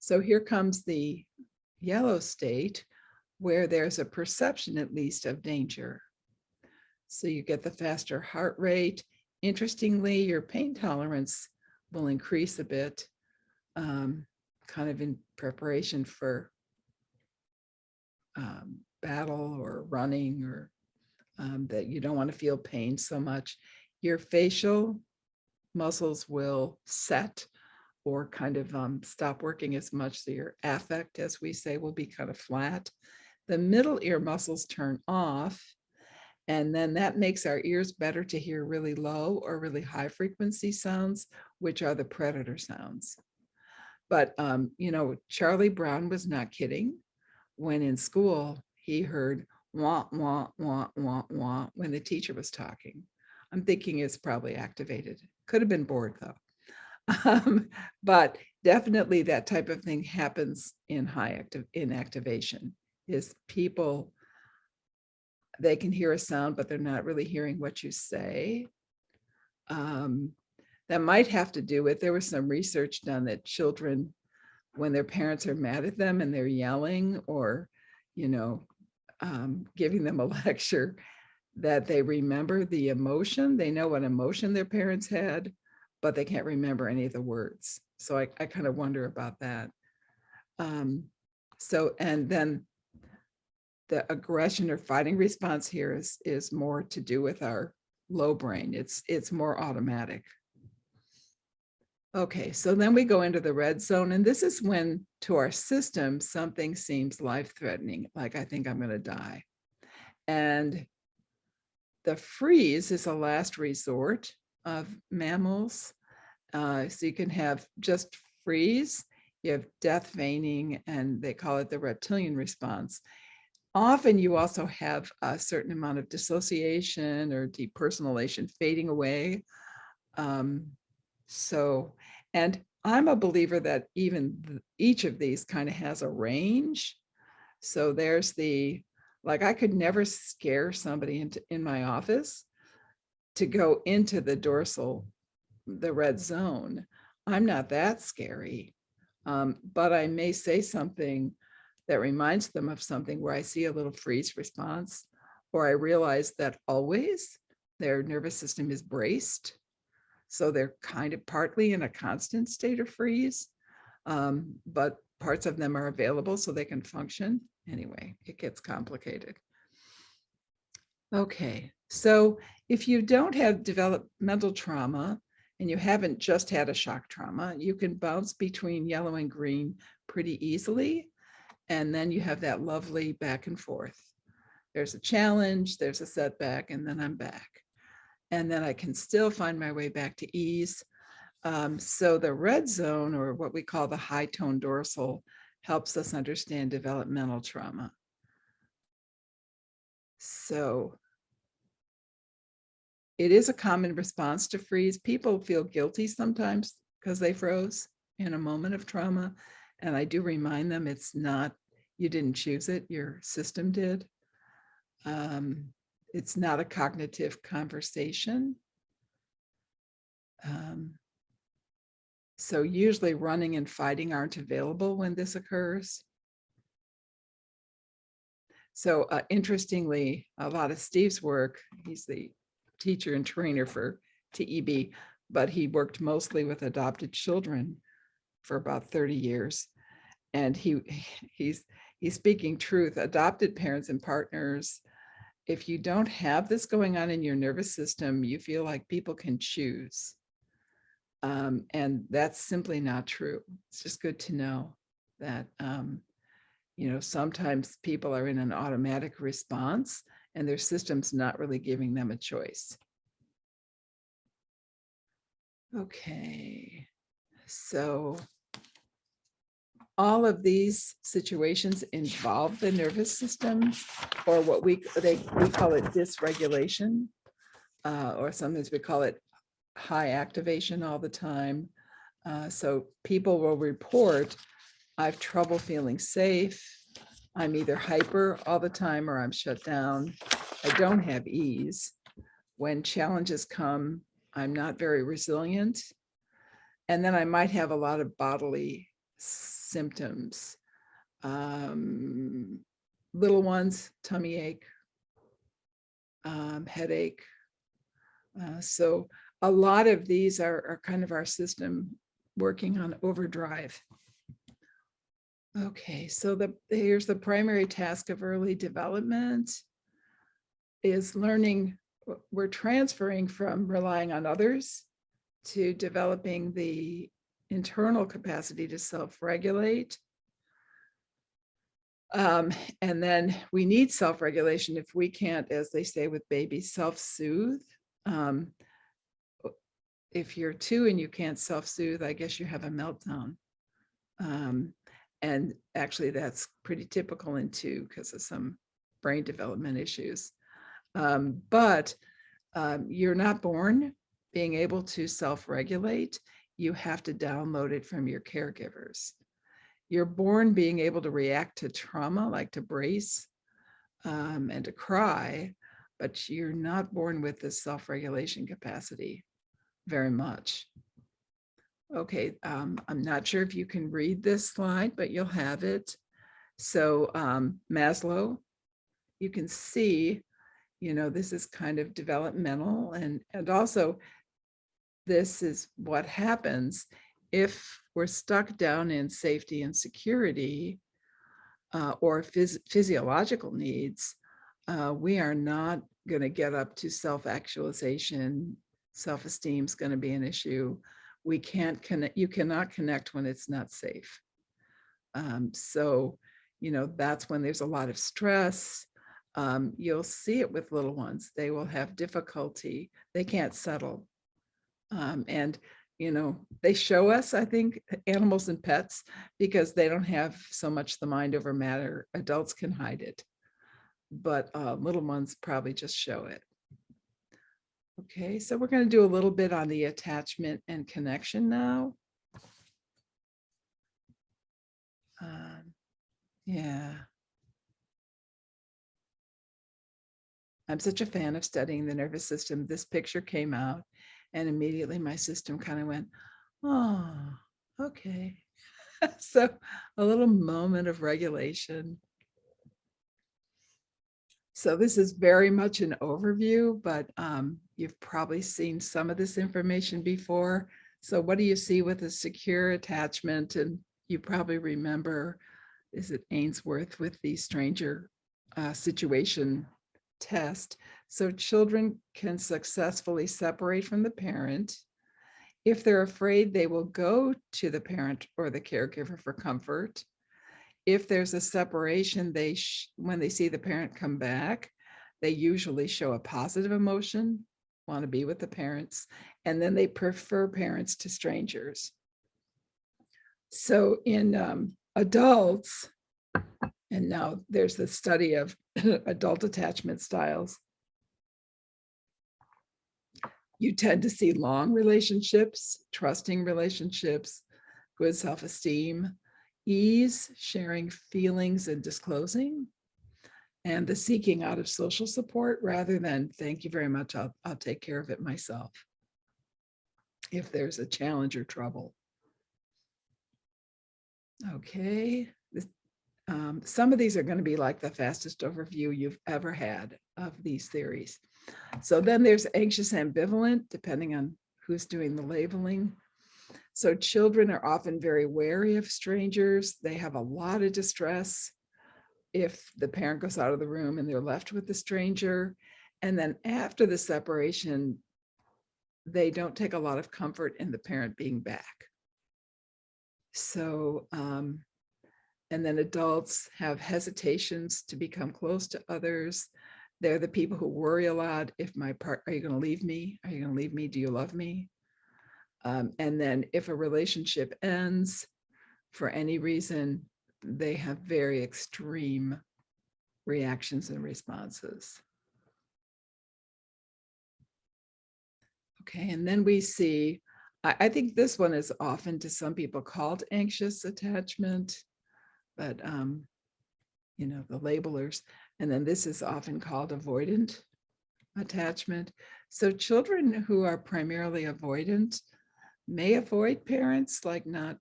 So here comes the yellow state where there's a perception, at least, of danger. So you get the faster heart rate. Interestingly, your pain tolerance will increase a bit, kind of in preparation for battle or running, or that you don't want to feel pain so much. Your facial muscles will set or kind of stop working as much. So your affect, as we say, will be kind of flat. The middle ear muscles turn off, and then that makes our ears better to hear really low or really high frequency sounds, which are the predator sounds. But, you know, Charlie Brown was not kidding when in school he heard wah, wah, wah, wah, wah when the teacher was talking. I'm thinking it's probably activated. Could have been bored though. But definitely that type of thing happens in activation. Is people, they can hear a sound, but they're not really hearing what you say. That might have to do with, there was some research done that children, when their parents are mad at them and they're yelling or, you know, giving them a lecture, that they remember the emotion. They know what emotion their parents had, but they can't remember any of the words. So I kind of wonder about that. So, and then the aggression or fighting response here is more to do with our low brain. It's more automatic. Okay, so then we go into the red zone, and this is when to our system something seems life-threatening, like I think I'm going to die. And the freeze is a last resort of mammals. So you can have just freeze, you have death feigning, and they call it the reptilian response. Often you also have a certain amount of dissociation or depersonalization fading away. And I'm a believer that even each of these kind of has a range. So there's like I could never scare somebody in my office to go into the red zone. I'm not that scary, but I may say something that reminds them of something where I see a little freeze response, or I realize that always their nervous system is braced. So they're kind of partly in a constant state of freeze, but parts of them are available so they can function. Anyway, it gets complicated. Okay, so if you don't have developmental trauma and you haven't just had a shock trauma, you can bounce between yellow and green pretty easily. And then you have that lovely back and forth. There's a challenge, there's a setback, and then I'm back. And then I can still find my way back to ease. So the red zone, or what we call the high tone dorsal, helps us understand developmental trauma. So it is a common response to freeze. People feel guilty sometimes because they froze in a moment of trauma. And I do remind them it's not, you didn't choose it, your system did. It's not a cognitive conversation. So usually running and fighting aren't available when this occurs. So interestingly, a lot of Steve's work, he's the teacher and trainer for TEB, but he worked mostly with adopted children for about 30 years. And he's speaking truth. Adopted parents and partners, if you don't have this going on in your nervous system, you feel like people can choose. And that's simply not true. It's just good to know that, sometimes people are in an automatic response and their system's not really giving them a choice. Okay, so all of these situations involve the nervous system, or what we call it dysregulation, or sometimes we call it high activation all the time. So people will report, I have trouble feeling safe. I'm either hyper all the time or I'm shut down. I don't have ease. When challenges come, I'm not very resilient. And then I might have a lot of bodily symptoms. Little ones, tummy ache, headache. So a lot of these are kind of our system working on overdrive. Okay, so here's the primary task of early development is learning. We're transferring from relying on others to developing the internal capacity to self-regulate. And then we need self-regulation if we can't, as they say with babies, self-soothe. If you're 2 and you can't self-soothe, I guess you have a meltdown. And actually that's pretty typical in 2 because of some brain development issues. But you're not born being able to self-regulate. You have to download it from your caregivers. You're born being able to react to trauma, like to brace and to cry, but you're not born with this self-regulation capacity very much. Okay, I'm not sure if you can read this slide, but you'll have it. So Maslow, you can see, this is kind of developmental, and also this is what happens if we're stuck down in safety and security or physiological needs. We are not going to get up to self-actualization. Self-esteem is going to be an issue. We can't connect. You cannot connect when it's not safe. So, that's when there's a lot of stress. You'll see it with little ones. They will have difficulty. They can't settle. And, they show us, I think, animals and pets because they don't have so much the mind over matter. Adults can hide it, but little ones probably just show it. Okay, so we're going to do a little bit on the attachment and connection now. Yeah. I'm such a fan of studying the nervous system. This picture came out and immediately my system kind of went, oh, okay. So a little moment of regulation. So this is very much an overview, but you've probably seen some of this information before. So what do you see with a secure attachment? And you probably remember, is it Ainsworth with the stranger situation test? So children can successfully separate from the parent. If they're afraid, they will go to the parent or the caregiver for comfort. If there's a separation, when they see the parent come back, they usually show a positive emotion, want to be with the parents, and then they prefer parents to strangers. So in adults, and now there's the study of adult attachment styles. You tend to see long relationships, trusting relationships, good self-esteem, ease, sharing feelings and disclosing, and the seeking out of social support rather than thank you very much, I'll take care of it myself if there's a challenge or trouble. Okay, some of these are going to be like the fastest overview you've ever had of these theories. So then there's anxious ambivalent, depending on who's doing the labeling. So children are often very wary of strangers. They have a lot of distress if the parent goes out of the room and they're left with the stranger. And then after the separation, they don't take a lot of comfort in the parent being back. So, and then adults have hesitations to become close to others. They're the people who worry a lot. If my part, are you going to leave me? Are you going to leave me? Do you love me? And then if a relationship ends for any reason, they have very extreme reactions and responses. Okay, and then we see, I think this one is often to some people called anxious attachment, but you know, the labelers. And then this is often called avoidant attachment. So children who are primarily avoidant may avoid parents, like not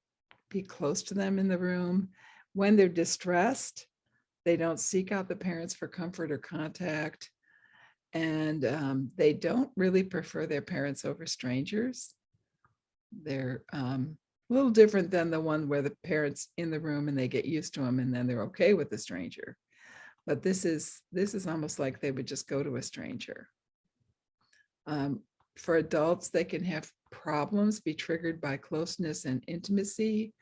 be close to them in the room. When they're distressed, they don't seek out the parents for comfort or contact. And they don't really prefer their parents over strangers. They're a little different than the one where the parents in the room and they get used to them and then they're okay with the stranger. But this is almost like they would just go to a stranger. For adults, they can have problems be triggered by closeness and intimacy.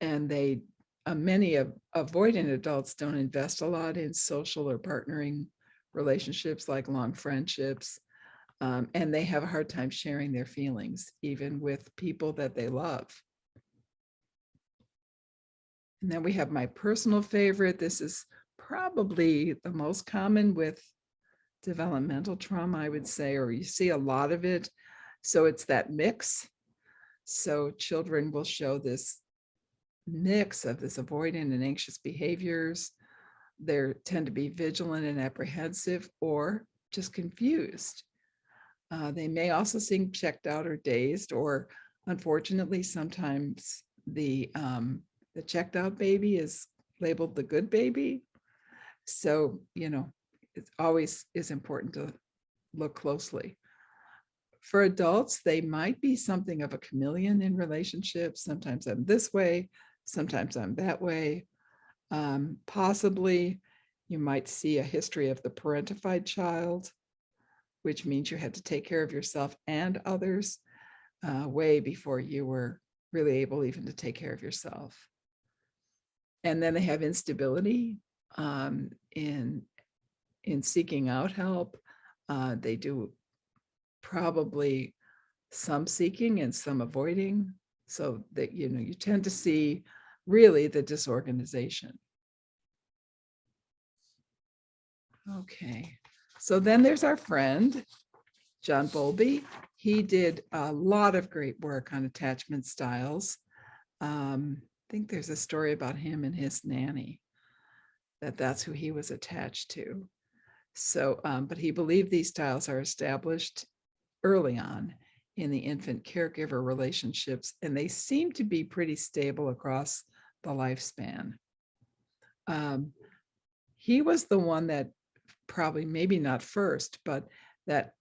And they, many avoidant adults don't invest a lot in social or partnering relationships like long friendships. And they have a hard time sharing their feelings, even with people that they love. And then we have my personal favorite. This is probably the most common with developmental trauma, I would say, or you see a lot of it. So it's that mix. So children will show this mix of this avoidant and anxious behaviors. They tend to be vigilant and apprehensive or just confused. They may also seem checked out or dazed, or unfortunately, sometimes the checked out baby is labeled the good baby. So, you know, it always is important to look closely. For adults, they might be something of a chameleon in relationships. Sometimes I'm this way, sometimes I'm that way. Possibly, you might see a history of the parentified child, which means you had to take care of yourself and others way before you were really able even to take care of yourself. And then they have instability in seeking out help. They do probably some seeking and some avoiding, so that, you know, you tend to see really the disorganization. Okay, so then there's our friend, John Bolby. He did a lot of great work on attachment styles. I think there's a story about him and his nanny, that's who he was attached to. So, but he believed these styles are established early on in the infant caregiver relationships, and they seem to be pretty stable across the lifespan. He was the one that probably, maybe not first, but that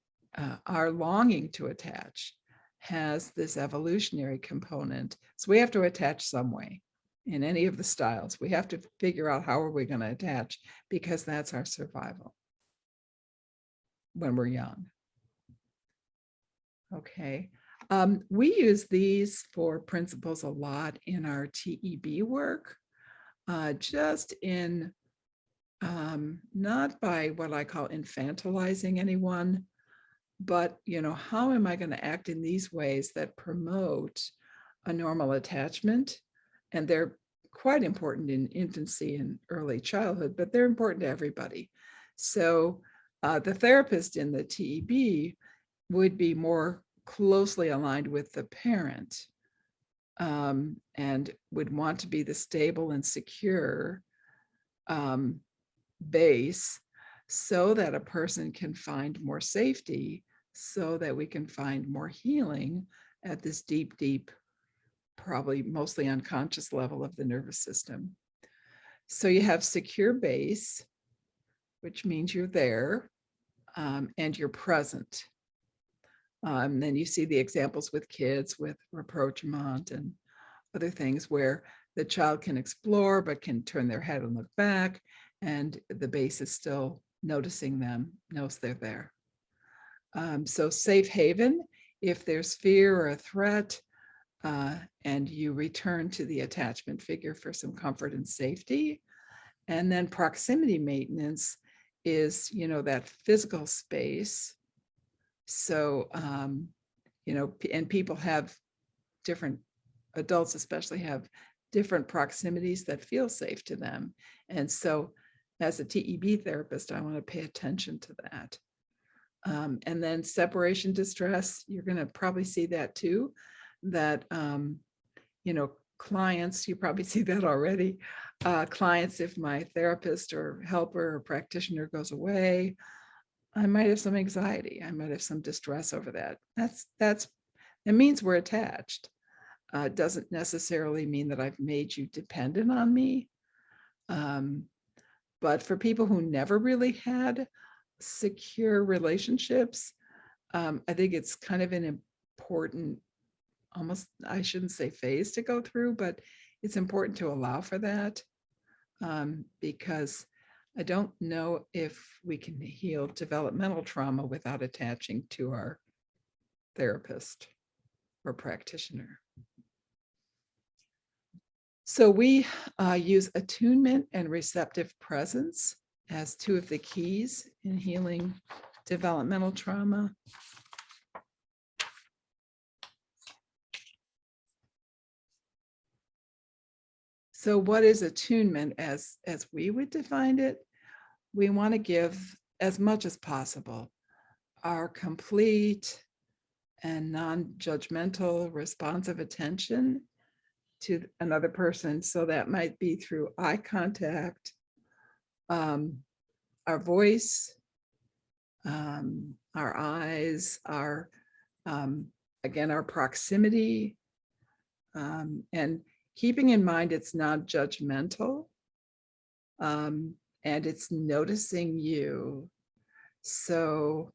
our longing to attach has this evolutionary component. So we have to attach some way in any of the styles. We have to figure out how are we going to attach, because that's our survival when we're young. Okay. We use these four principles a lot in our TEB work, just in not by what I call infantilizing anyone, but, you know, how am I going to act in these ways that promote a normal attachment? And they're quite important in infancy and early childhood, but they're important to everybody. So the therapist in the TEB would be more closely aligned with the parent, and would want to be the stable and secure base, so that a person can find more safety, so that we can find more healing at this deep, deep, probably mostly unconscious level of the nervous system. So you have secure base, which means you're there, and you're present. Then you see the examples with kids with rapprochement and other things where the child can explore but can turn their head and look back, and the base is still noticing them, knows they're there. So safe haven, if there's fear or a threat, and you return to the attachment figure for some comfort and safety. And then proximity maintenance is, that physical space. So, and people have different, adults especially have different proximities that feel safe to them. And so as a TEB therapist, I want to pay attention to that. And then separation distress, you're going to probably see that too, that, clients, you probably see that already. Clients, if my therapist or helper or practitioner goes away, I might have some anxiety. I might have some distress over that. It means we're attached. It doesn't necessarily mean that I've made you dependent on me. But for people who never really had secure relationships, I think it's kind of an important, almost, I shouldn't say phase to go through, but it's important to allow for that, because I don't know if we can heal developmental trauma without attaching to our therapist or practitioner. So we use attunement and receptive presence as two of the keys in healing developmental trauma. So what is attunement as we would define it? We want to give as much as possible our complete and non-judgmental responsive attention to another person. So that might be through eye contact, our voice, our eyes, our again, our proximity, and keeping in mind it's not judgmental, and it's noticing you. So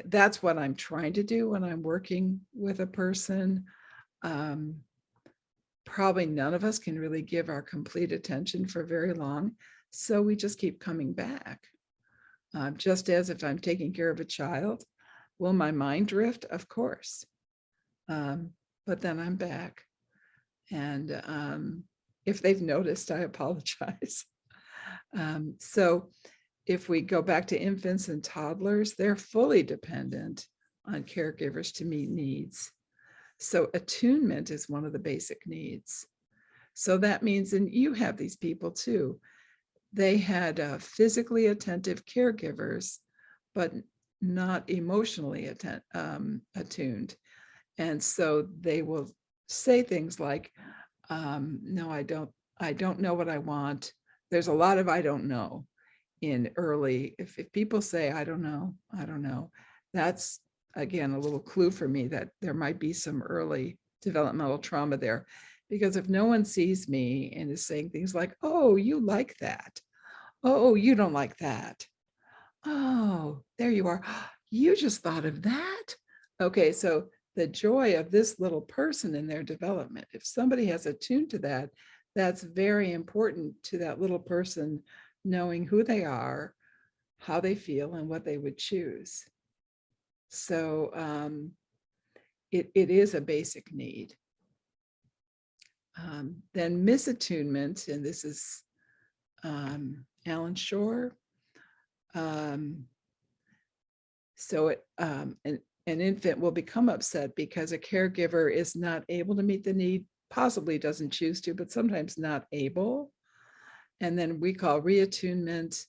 that's what I'm trying to do when I'm working with a person. Probably none of us can really give our complete attention for very long. So we just keep coming back. Just as if I'm taking care of a child, will my mind drift? Of course. But then I'm back. And if they've noticed, I apologize. So if we go back to infants and toddlers, they're fully dependent on caregivers to meet needs. So attunement is one of the basic needs. So that means, and you have these people too, they had physically attentive caregivers, but not emotionally attuned. And so they will say things like, no, I don't know what I want. There's a lot of I don't know in early, if people say, I don't know, that's again, a little clue for me that there might be some early developmental trauma there. Because if no one sees me and is saying things like, oh, you like that. Oh, you don't like that. Oh, there you are. You just thought of that. Okay, so the joy of this little person in their development, if somebody has attuned to that, that's very important to that little person knowing who they are, how they feel, and what they would choose. So it is a basic need. Then misattunement, and this is Alan Shore. So it, and an infant will become upset because a caregiver is not able to meet the need, possibly doesn't choose to, but sometimes not able. And then we call reattunement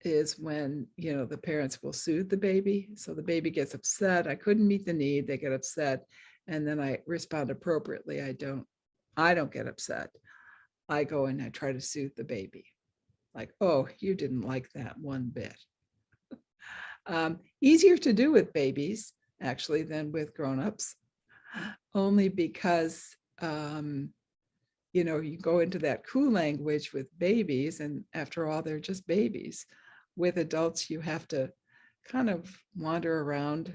is when, the parents will soothe the baby. So the baby gets upset. I couldn't meet the need. They get upset. And then I respond appropriately. I don't get upset. I go and I try to soothe the baby. Like, oh, you didn't like that one bit. Easier to do with babies, actually, than with grown-ups, only because, you go into that cool language with babies, and after all, they're just babies. With adults, you have to kind of wander around,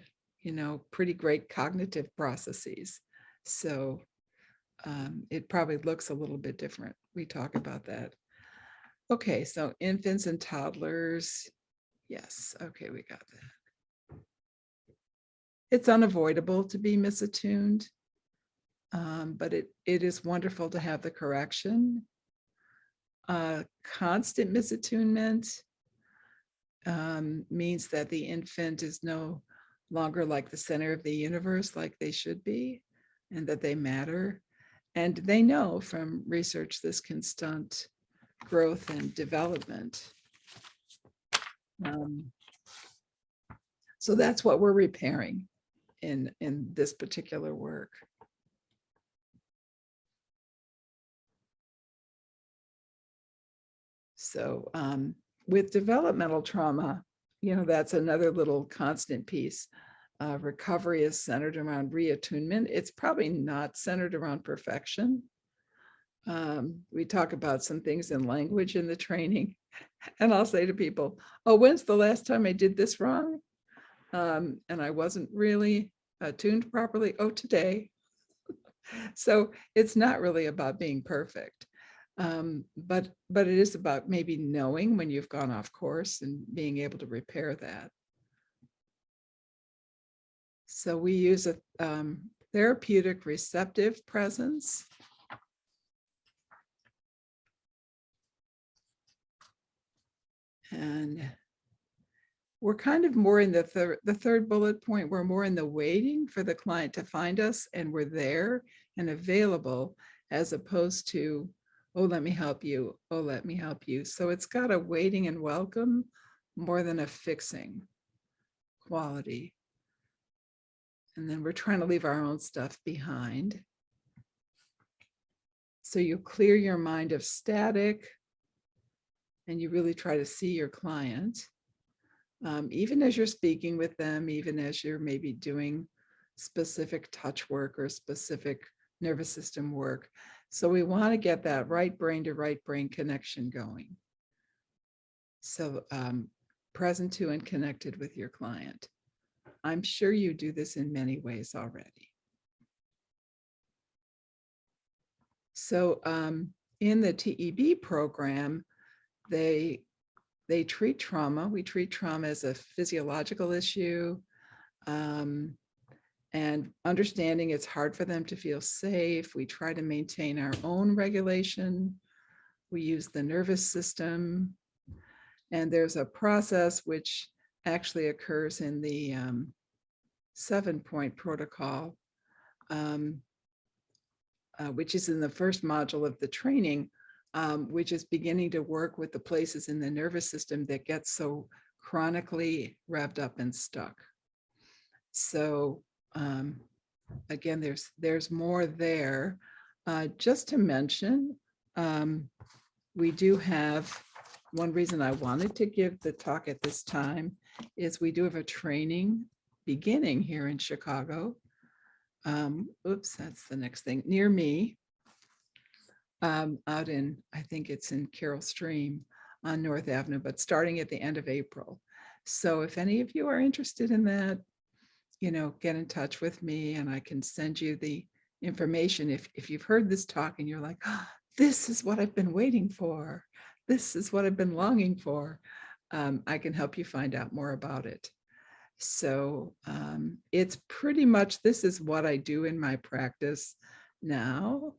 pretty great cognitive processes. So it probably looks a little bit different. We talk about that. Okay, so infants and toddlers. Yes, okay, we got that. It's unavoidable to be misattuned, but it is wonderful to have the correction. Constant misattunement means that the infant is no longer like the center of the universe like they should be, and that they matter. And they know from research this can stunt growth and development. So that's what we're repairing in this particular work. So with developmental trauma, that's another little constant piece. Recovery is centered around reattunement. It's probably not centered around perfection. We talk about some things in language in the training, and I'll say to people, oh, when's the last time I did this wrong? And I wasn't really tuned properly. Oh, today. So it's not really about being perfect. But it is about maybe knowing when you've gone off course and being able to repair that. So we use a therapeutic receptive presence. And we're kind of more in the third bullet point. We're more in the waiting for the client to find us, and we're there and available, as opposed to, oh, let me help you. Oh, let me help you. So it's got a waiting and welcome more than a fixing quality. And then we're trying to leave our own stuff behind. So you clear your mind of static, and you really try to see your client, even as you're speaking with them, even as you're maybe doing specific touch work or specific nervous system work. So we want to get that right brain to right brain connection going. So present to and connected with your client. I'm sure you do this in many ways already. So in the TEB program, they treat trauma. We treat trauma as a physiological issue, and understanding it's hard for them to feel safe. We try to maintain our own regulation. We use the nervous system, and there's a process which actually occurs in the 7-point protocol, which is in the first module of the training, which is beginning to work with the places in the nervous system that get so chronically revved up and stuck. So again, there's more there. Just to mention, we do have, one reason I wanted to give the talk at this time is we do have a training beginning here in Chicago. Oops, that's the next thing, near me, out in, I think it's in Carroll Stream on North Avenue, but starting at the end of April. So if any of you are interested in that, get in touch with me and I can send you the information. If you've heard this talk and you're like, oh, this is what I've been waiting for, this is what I've been longing for, I can help you find out more about it. So it's pretty much, this is what I do in my practice now.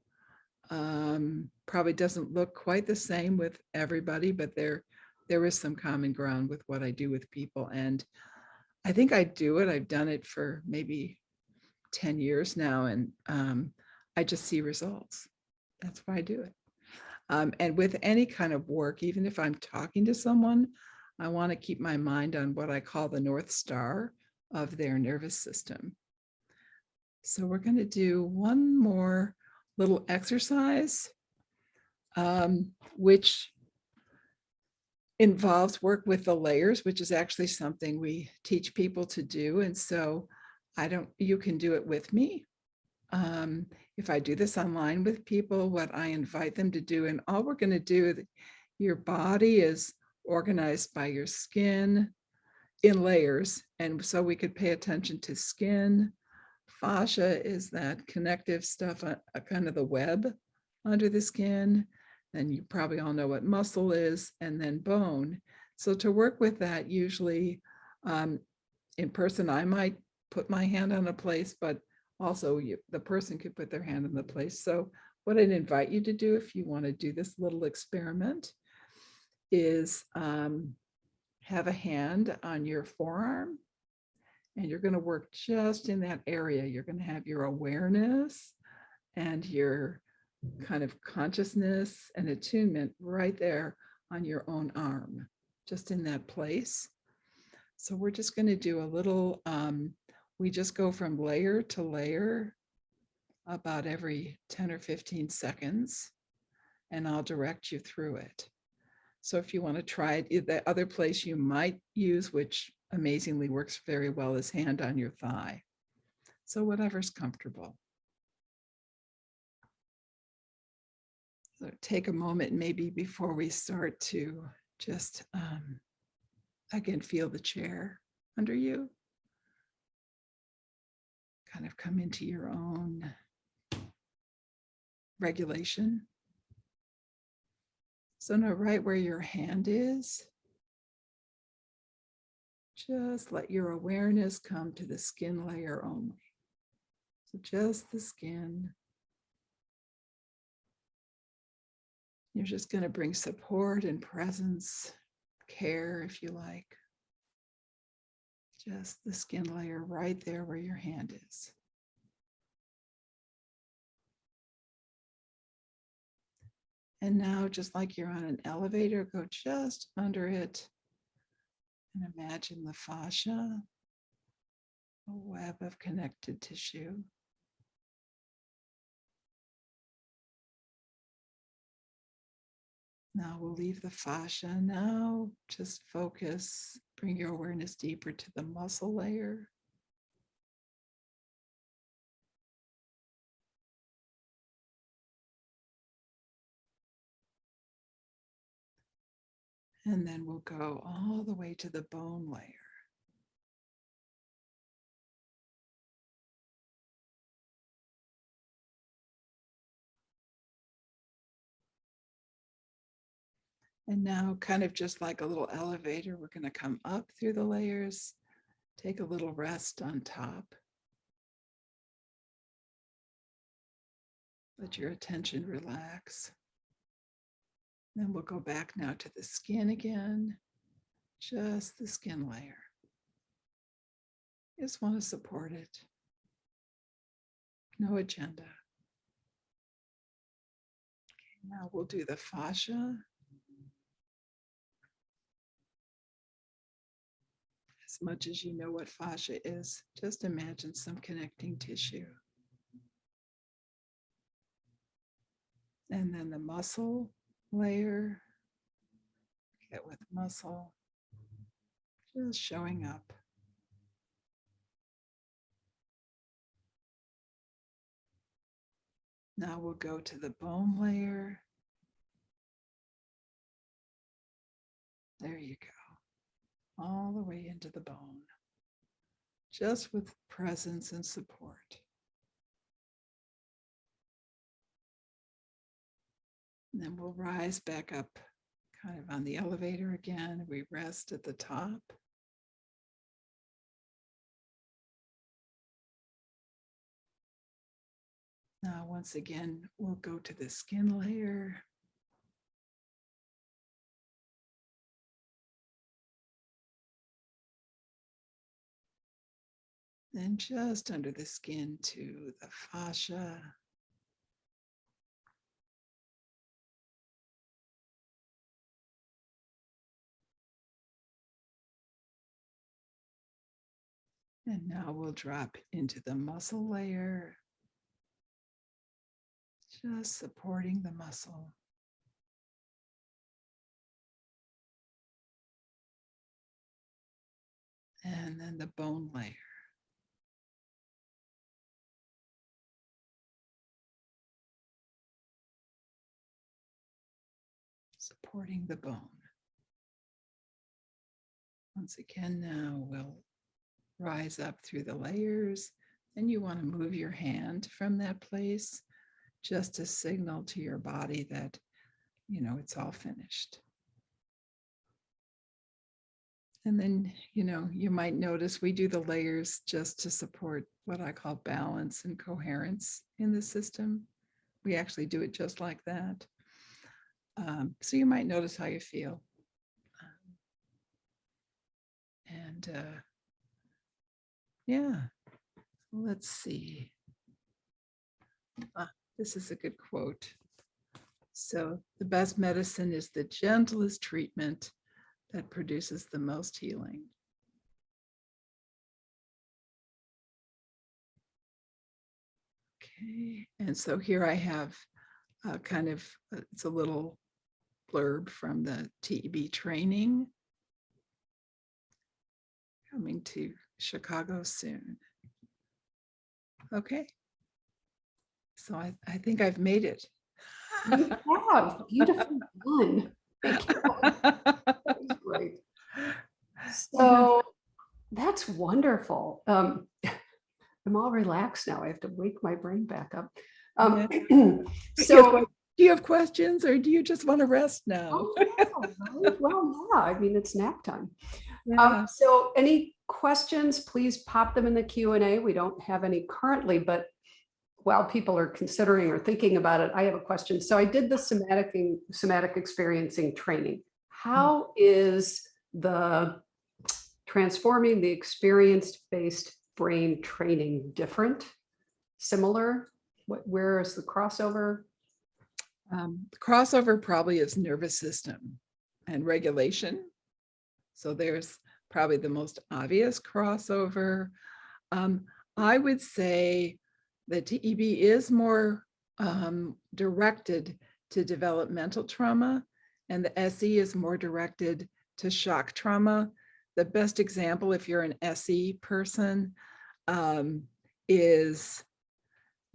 Probably doesn't look quite the same with everybody, but there is some common ground with what I do with people. And I think I do it. I've done it for maybe 10 years now, and I just see results. That's why I do it. And with any kind of work, even if I'm talking to someone, I want to keep my mind on what I call the North Star of their nervous system. So we're going to do one more little exercise, which involves work with the layers, which is actually something we teach people to do. And so you can do it with me. If I do this online with people, what I invite them to do, and all we're going to do, your body is organized by your skin in layers. And so we could pay attention to skin. Fascia is that connective stuff, kind of the web under the skin. And you probably all know what muscle is, and then bone. So to work with that, usually in person, I might put my hand on a place, but also the person could put their hand in the place. So what I'd invite you to do, if you want to do this little experiment, is have a hand on your forearm, and you're going to work just in that area. You're going to have your awareness and your kind of consciousness and attunement right there on your own arm, just in that place. So we're just going to do a little, we just go from layer to layer about every 10 or 15 seconds, and I'll direct you through it. So if you want to try it, the other place you might use, which amazingly works very well, is hand on your thigh. So whatever's comfortable. So take a moment maybe before we start to just, again, feel the chair under you. Kind of come into your own regulation. So now right where your hand is, just let your awareness come to the skin layer only. So just the skin. You're just going to bring support and presence, care, if you like. Just the skin layer right there where your hand is. And now, just like you're on an elevator, go just under it and imagine the fascia, a web of connected tissue. Now we'll leave the fascia. Now just focus, bring your awareness deeper to the muscle layer. And then we'll go all the way to the bone layer. And now, kind of just like a little elevator, we're going to come up through the layers, take a little rest on top. Let your attention relax. Then we'll go back now to the skin again, just the skin layer. Just want to support it. No agenda. Okay, now we'll do the fascia. As much as you know what fascia is, just imagine some connecting tissue. And then the muscle layer, get with muscle, just showing up. Now we'll go to the bone layer. There you go, all the way into the bone, just with presence and support. And then we'll rise back up kind of on the elevator again. We rest at the top. Now, once again, we'll go to the skin layer. Then just under the skin to the fascia. And now we'll drop into the muscle layer, just supporting the muscle. And then the bone layer. Supporting the bone. Once again, now we'll rise up through the layers, and you want to move your hand from that place just to signal to your body that, it's all finished. And then, you might notice we do the layers just to support what I call balance and coherence in the system. We actually do it just like that. So you might notice how you feel. Yeah, let's see. This is a good quote. So the best medicine is the gentlest treatment that produces the most healing. Okay, and so here I have it's a little blurb from the TEB training. Coming to Chicago soon. Okay. So I think I've made it. You have. Beautiful done. Thank you. That was great. So that's wonderful. I'm all relaxed now. I have to wake my brain back up. So do you have questions, or do you just want to rest now? Oh, yeah, right? Well, yeah, I mean, it's nap time. Yeah. So any questions, please pop them in the Q&A. We don't have any currently, but while people are considering or thinking about it, I have a question. So I did the somatic experiencing training. How is the transforming the experience-based brain training different, similar? Where is the crossover? The crossover probably is nervous system and regulation. So there's probably the most obvious crossover. I would say the TEB is more directed to developmental trauma, and the SE is more directed to shock trauma. The best example, if you're an SE person, is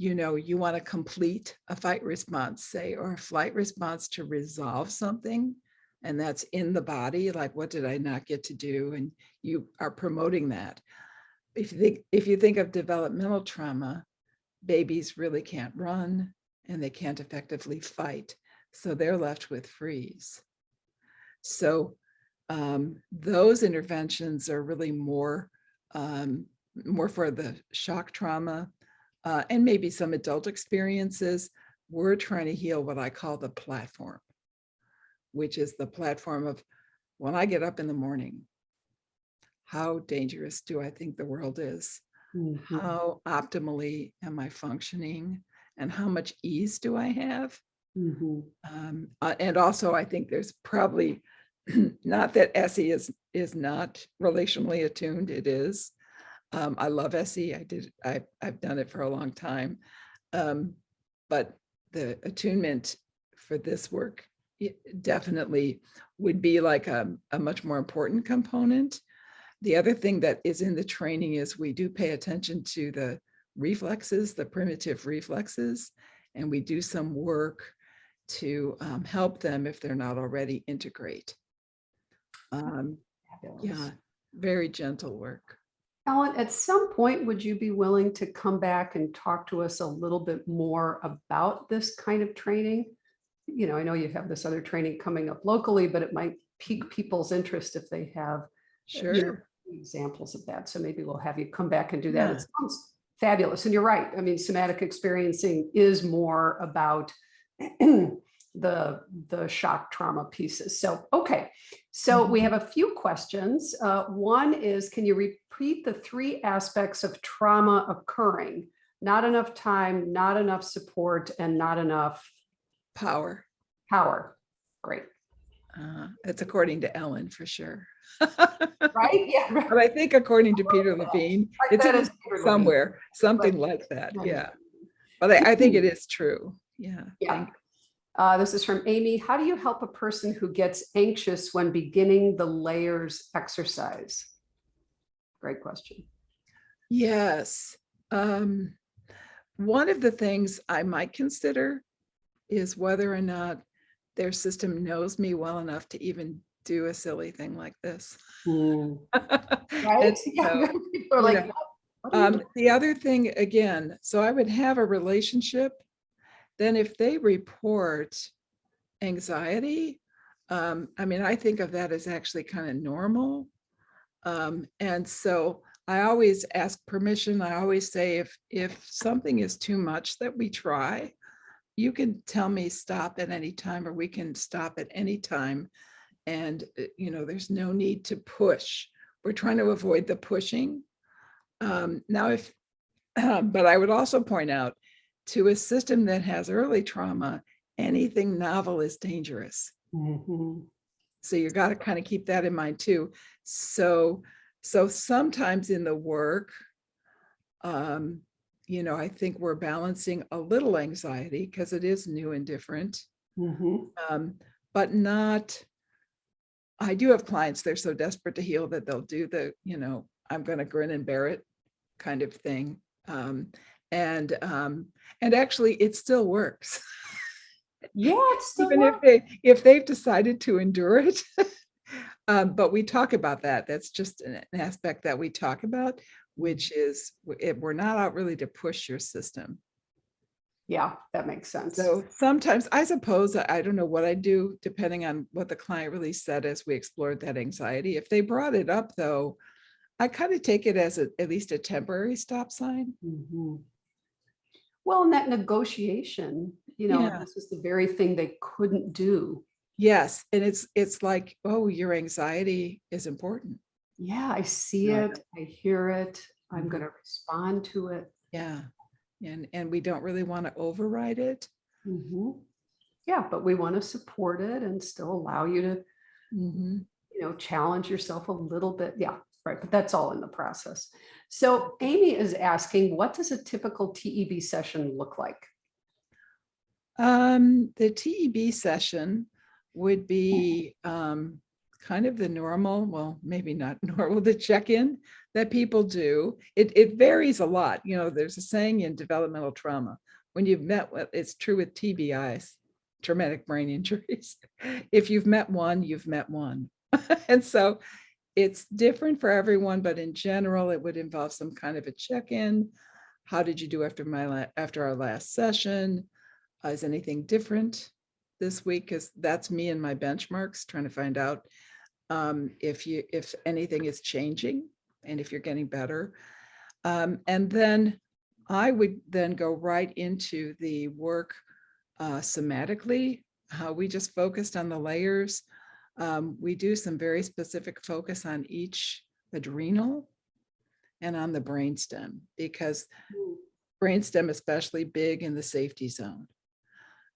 you want to complete a fight response, say, or a flight response to resolve something, and that's in the body, like, what did I not get to do? And you are promoting that. If you think of developmental trauma, babies really can't run and they can't effectively fight, so they're left with freeze. So those interventions are really more for the shock trauma. And maybe some adult experiences. We're trying to heal what I call the platform, which is the platform of when I get up in the morning, how dangerous do I think the world is? Mm-hmm. How optimally am I functioning? And how much ease do I have? Mm-hmm. And also, I think there's probably, not that SE is not relationally attuned, it is. I love SE. I've done it for a long time. But the attunement for this work definitely would be like a much more important component. The other thing that is in the training is we do pay attention to the reflexes, the primitive reflexes, and we do some work to help them if they're not already integrate. Yeah, very gentle work. Ellen, at some point, would you be willing to come back and talk to us a little bit more about this kind of training? I know you have this other training coming up locally, but it might pique people's interest if they have examples of that. So maybe we'll have you come back and do that. It sounds fabulous. And you're right. I mean, somatic experiencing is more about the shock trauma pieces. So, okay. So we have a few questions. One is, can you repeat the 3 aspects of trauma occurring? Not enough time, not enough support, and not enough Power. Great. It's according to Ellen for sure. Right? Yeah. Right. But I think according to Peter Levine, it's That in is Peter Levine. somewhere, something Right. like that. Right. Yeah. But I think it is true. Yeah. Yeah. This is from Amy. How do you help a person who gets anxious when beginning the layers exercise? Great question. Yes. One of the things I might consider is whether or not their system knows me well enough to even do a silly thing like this. Right? Yeah. People are like, what are you doing? The other thing, again, so I would have a relationship. Then if they report anxiety, I mean, I think of that as actually kind of normal. And so I always ask permission. I always say, if something is too much that we try, you can tell me stop at any time, or we can stop at any time. And, there's no need to push. We're trying to avoid the pushing. Now, but I would also point out, to a system that has early trauma, anything novel is dangerous. So you got to kind of keep that in mind too. So sometimes in the work, I think we're balancing a little anxiety because it is new and different, but not. I do have clients, they're so desperate to heal that they'll do the, I'm going to grin and bear it kind of thing. And actually it still works. Yeah, it's still Even if they've decided to endure it. But we talk about that. That's just an aspect that we talk about, which is we're not out really to push your system. Yeah, that makes sense. So sometimes, I suppose, I don't know what I do, depending on what the client really said as we explored that anxiety. If they brought it up, though, I kind of take it as at least a temporary stop sign. Well, in that negotiation, Yeah. this is the very thing they couldn't do. Yes. And it's like, oh, your anxiety is important. Yeah, I see it. I hear it. I'm going to respond to it. Yeah. And we don't really want to override it. Yeah, but we want to support it and still allow you to, challenge yourself a little bit. Yeah, right. But that's all in the process. So Amy is asking, what does a typical TEB session look like? The TEB session would be kind of the normal, well, maybe not normal, the check-in that people do. It varies a lot. There's a saying in developmental trauma, when you've met, it's true with TBIs, traumatic brain injuries. If you've met one, you've met one. And so it's different for everyone, but in general, it would involve some kind of a check-in. How did you do after our last session? Is anything different this week? Because that's me and my benchmarks, trying to find out if anything is changing and if you're getting better. And then I would then go right into the work somatically, how we just focused on the layers. We do some very specific focus on each adrenal and on the brainstem, because brainstem especially big in the safety zone.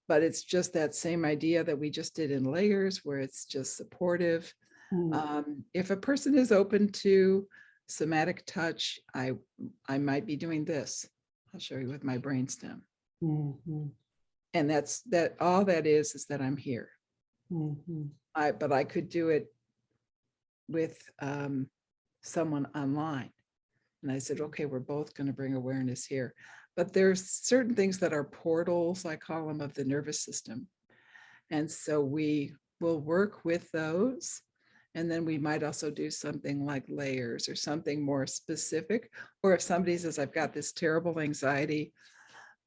But it's just that same idea that we just did in layers, where it's just supportive. If a person is open to somatic touch, I might be doing this. I'll show you with my brainstem. And that's all that is that I'm here. But I could do it with someone online. And I said, okay, we're both going to bring awareness here. But there's certain things that are portals, I call them, of the nervous system. And so we will work with those. And then we might also do something like layers or something more specific. Or if somebody says, I've got this terrible anxiety,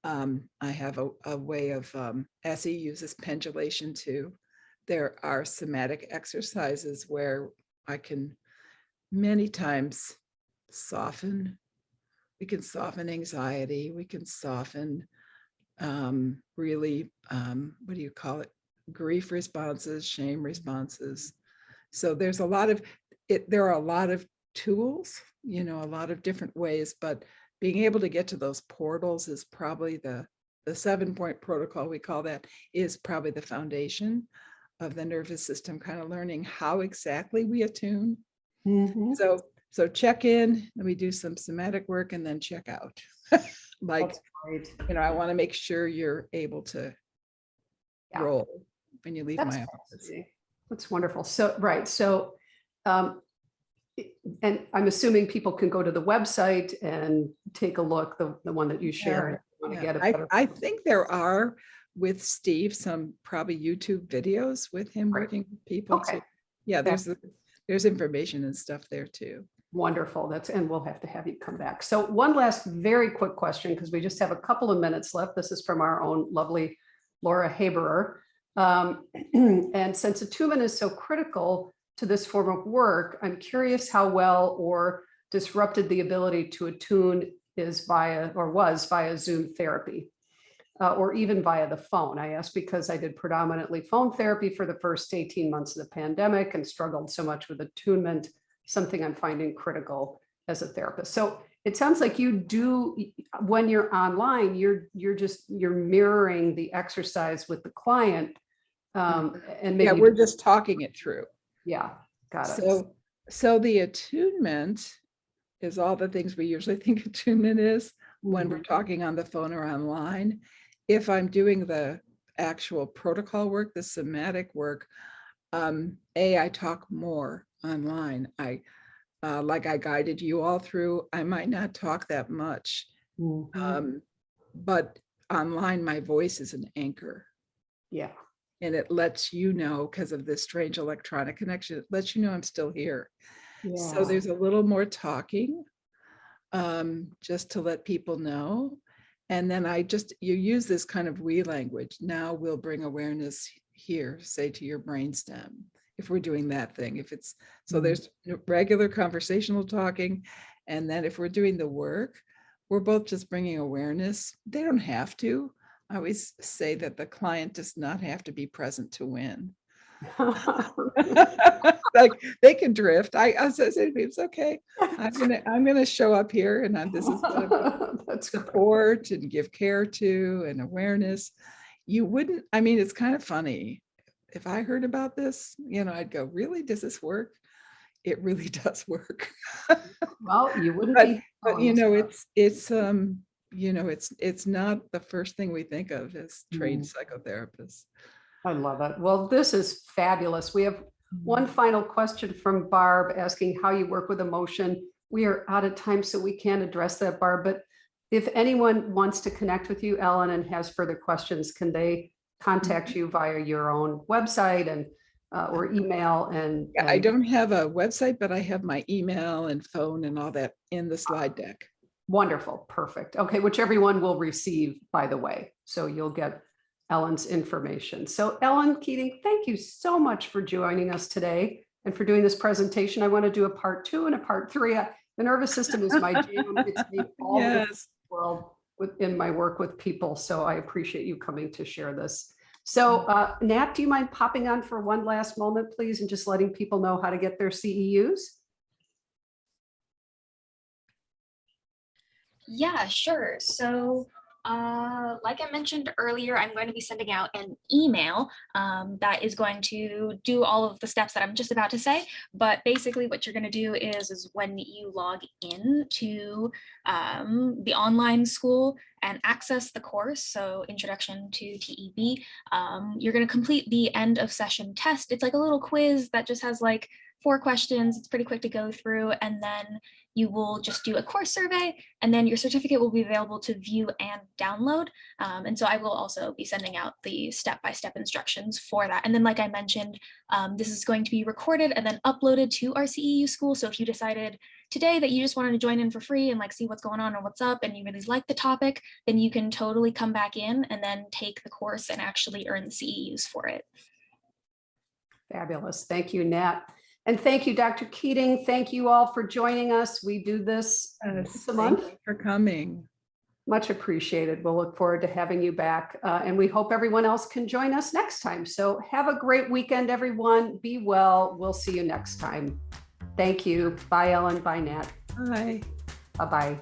I have a way of, Essie uses pendulation too. There are somatic exercises where I can many times soften. We can soften anxiety. We can soften really, what do you call it? grief responses, shame responses. So there's a lot of there are a lot of tools, a lot of different ways, but being able to get to those portals is probably the 7-point protocol, we call that, is probably the foundation of the nervous system, kind of learning how exactly we attune. Mhm. So check in, and we do some somatic work, and then check out. Like, That's great. I want to make sure you're able to Yeah. roll when you leave That's my office. fascinating. That's wonderful. So, right. So, and I'm assuming people can go to the website and take a look, the one that you shared. I think there are, with Steve, some probably YouTube videos with him working with people too. Yeah, there's information and stuff there too. Wonderful. And we'll have to have you come back. So one last very quick question, because we just have a couple of minutes left. This is from our own lovely Laura Haberer. And since attunement is so critical to this form of work, I'm curious how well or disrupted the ability to attune was via Zoom therapy, or even via the phone. I ask because I did predominantly phone therapy for the first 18 months of the pandemic and struggled so much with attunement, something I'm finding critical as a therapist. So it sounds like you do, when you're online, you're mirroring the exercise with the client. And maybe we're just talking it through. Yeah, got it. So the attunement is all the things we usually think attunement is when we're talking on the phone or online. If I'm doing the actual protocol work, the somatic work, I talk more online. Like I guided you all through, I might not talk that much, but online my voice is an anchor. Yeah. And it lets you know, because of this strange electronic connection, it lets you know I'm still here. Yeah. So there's a little more talking, just to let people know. And then you use this kind of we language. Now we'll bring awareness here, say to your brainstem, if we're doing that thing. If it's, so there's regular conversational talking. And then if we're doing the work, we're both just bringing awareness. They don't have to. I always say that the client does not have to be present to win. Like they can drift. I say it's okay. I'm gonna show up here, and this is what support and give care to and awareness. You wouldn't. I mean, it's kind of funny. If I heard about this, I'd go, "Really? Does this work?" It really does work. Well, you wouldn't but, be. But it's not the first thing we think of as trained psychotherapists. I love it. Well, this is fabulous. We have one final question from Barb asking how you work with emotion. We are out of time, so we can't address that, Barb, but if anyone wants to connect with you, Ellen, and has further questions, can they contact you via your own website and or email? And I don't have a website, but I have my email and phone and all that in the slide deck. Wonderful. Perfect. Okay. Which everyone will receive, by the way. So you'll get Ellen's information. So Ellen Keating, thank you so much for joining us today and for doing this presentation. I want to do a part 2 and a part 3. The nervous system is my jam. It's made all over the world in my work with people. So I appreciate you coming to share this. So Nat, do you mind popping on for one last moment, please, and just letting people know how to get their CEUs? Yeah, sure. So like I mentioned earlier, I'm going to be sending out an email that is going to do all of the steps that I'm just about to say. But basically what you're going to do is when you log in to the online school and access the course, so Introduction to TEB, you're going to complete the end of session test. It's like a little quiz that just has like 4 questions. It's pretty quick to go through, and then you will just do a course survey, and then your certificate will be available to view and download. And so I will also be sending out the step-by-step instructions for that. And then, like I mentioned, this is going to be recorded and then uploaded to our CEU school. So if you decided today that you just wanted to join in for free and like see what's going on or what's up, and you really like the topic, then you can totally come back in and then take the course and actually earn the CEUs for it. Fabulous. Thank you, Nat. And thank you, Dr. Keating. Thank you all for joining us. We do this once a month. Thank you for coming. Much appreciated. We'll look forward to having you back. And we hope everyone else can join us next time. So have a great weekend, everyone. Be well. We'll see you next time. Thank you. Bye, Ellen. Bye, Nat. Bye. Bye-bye.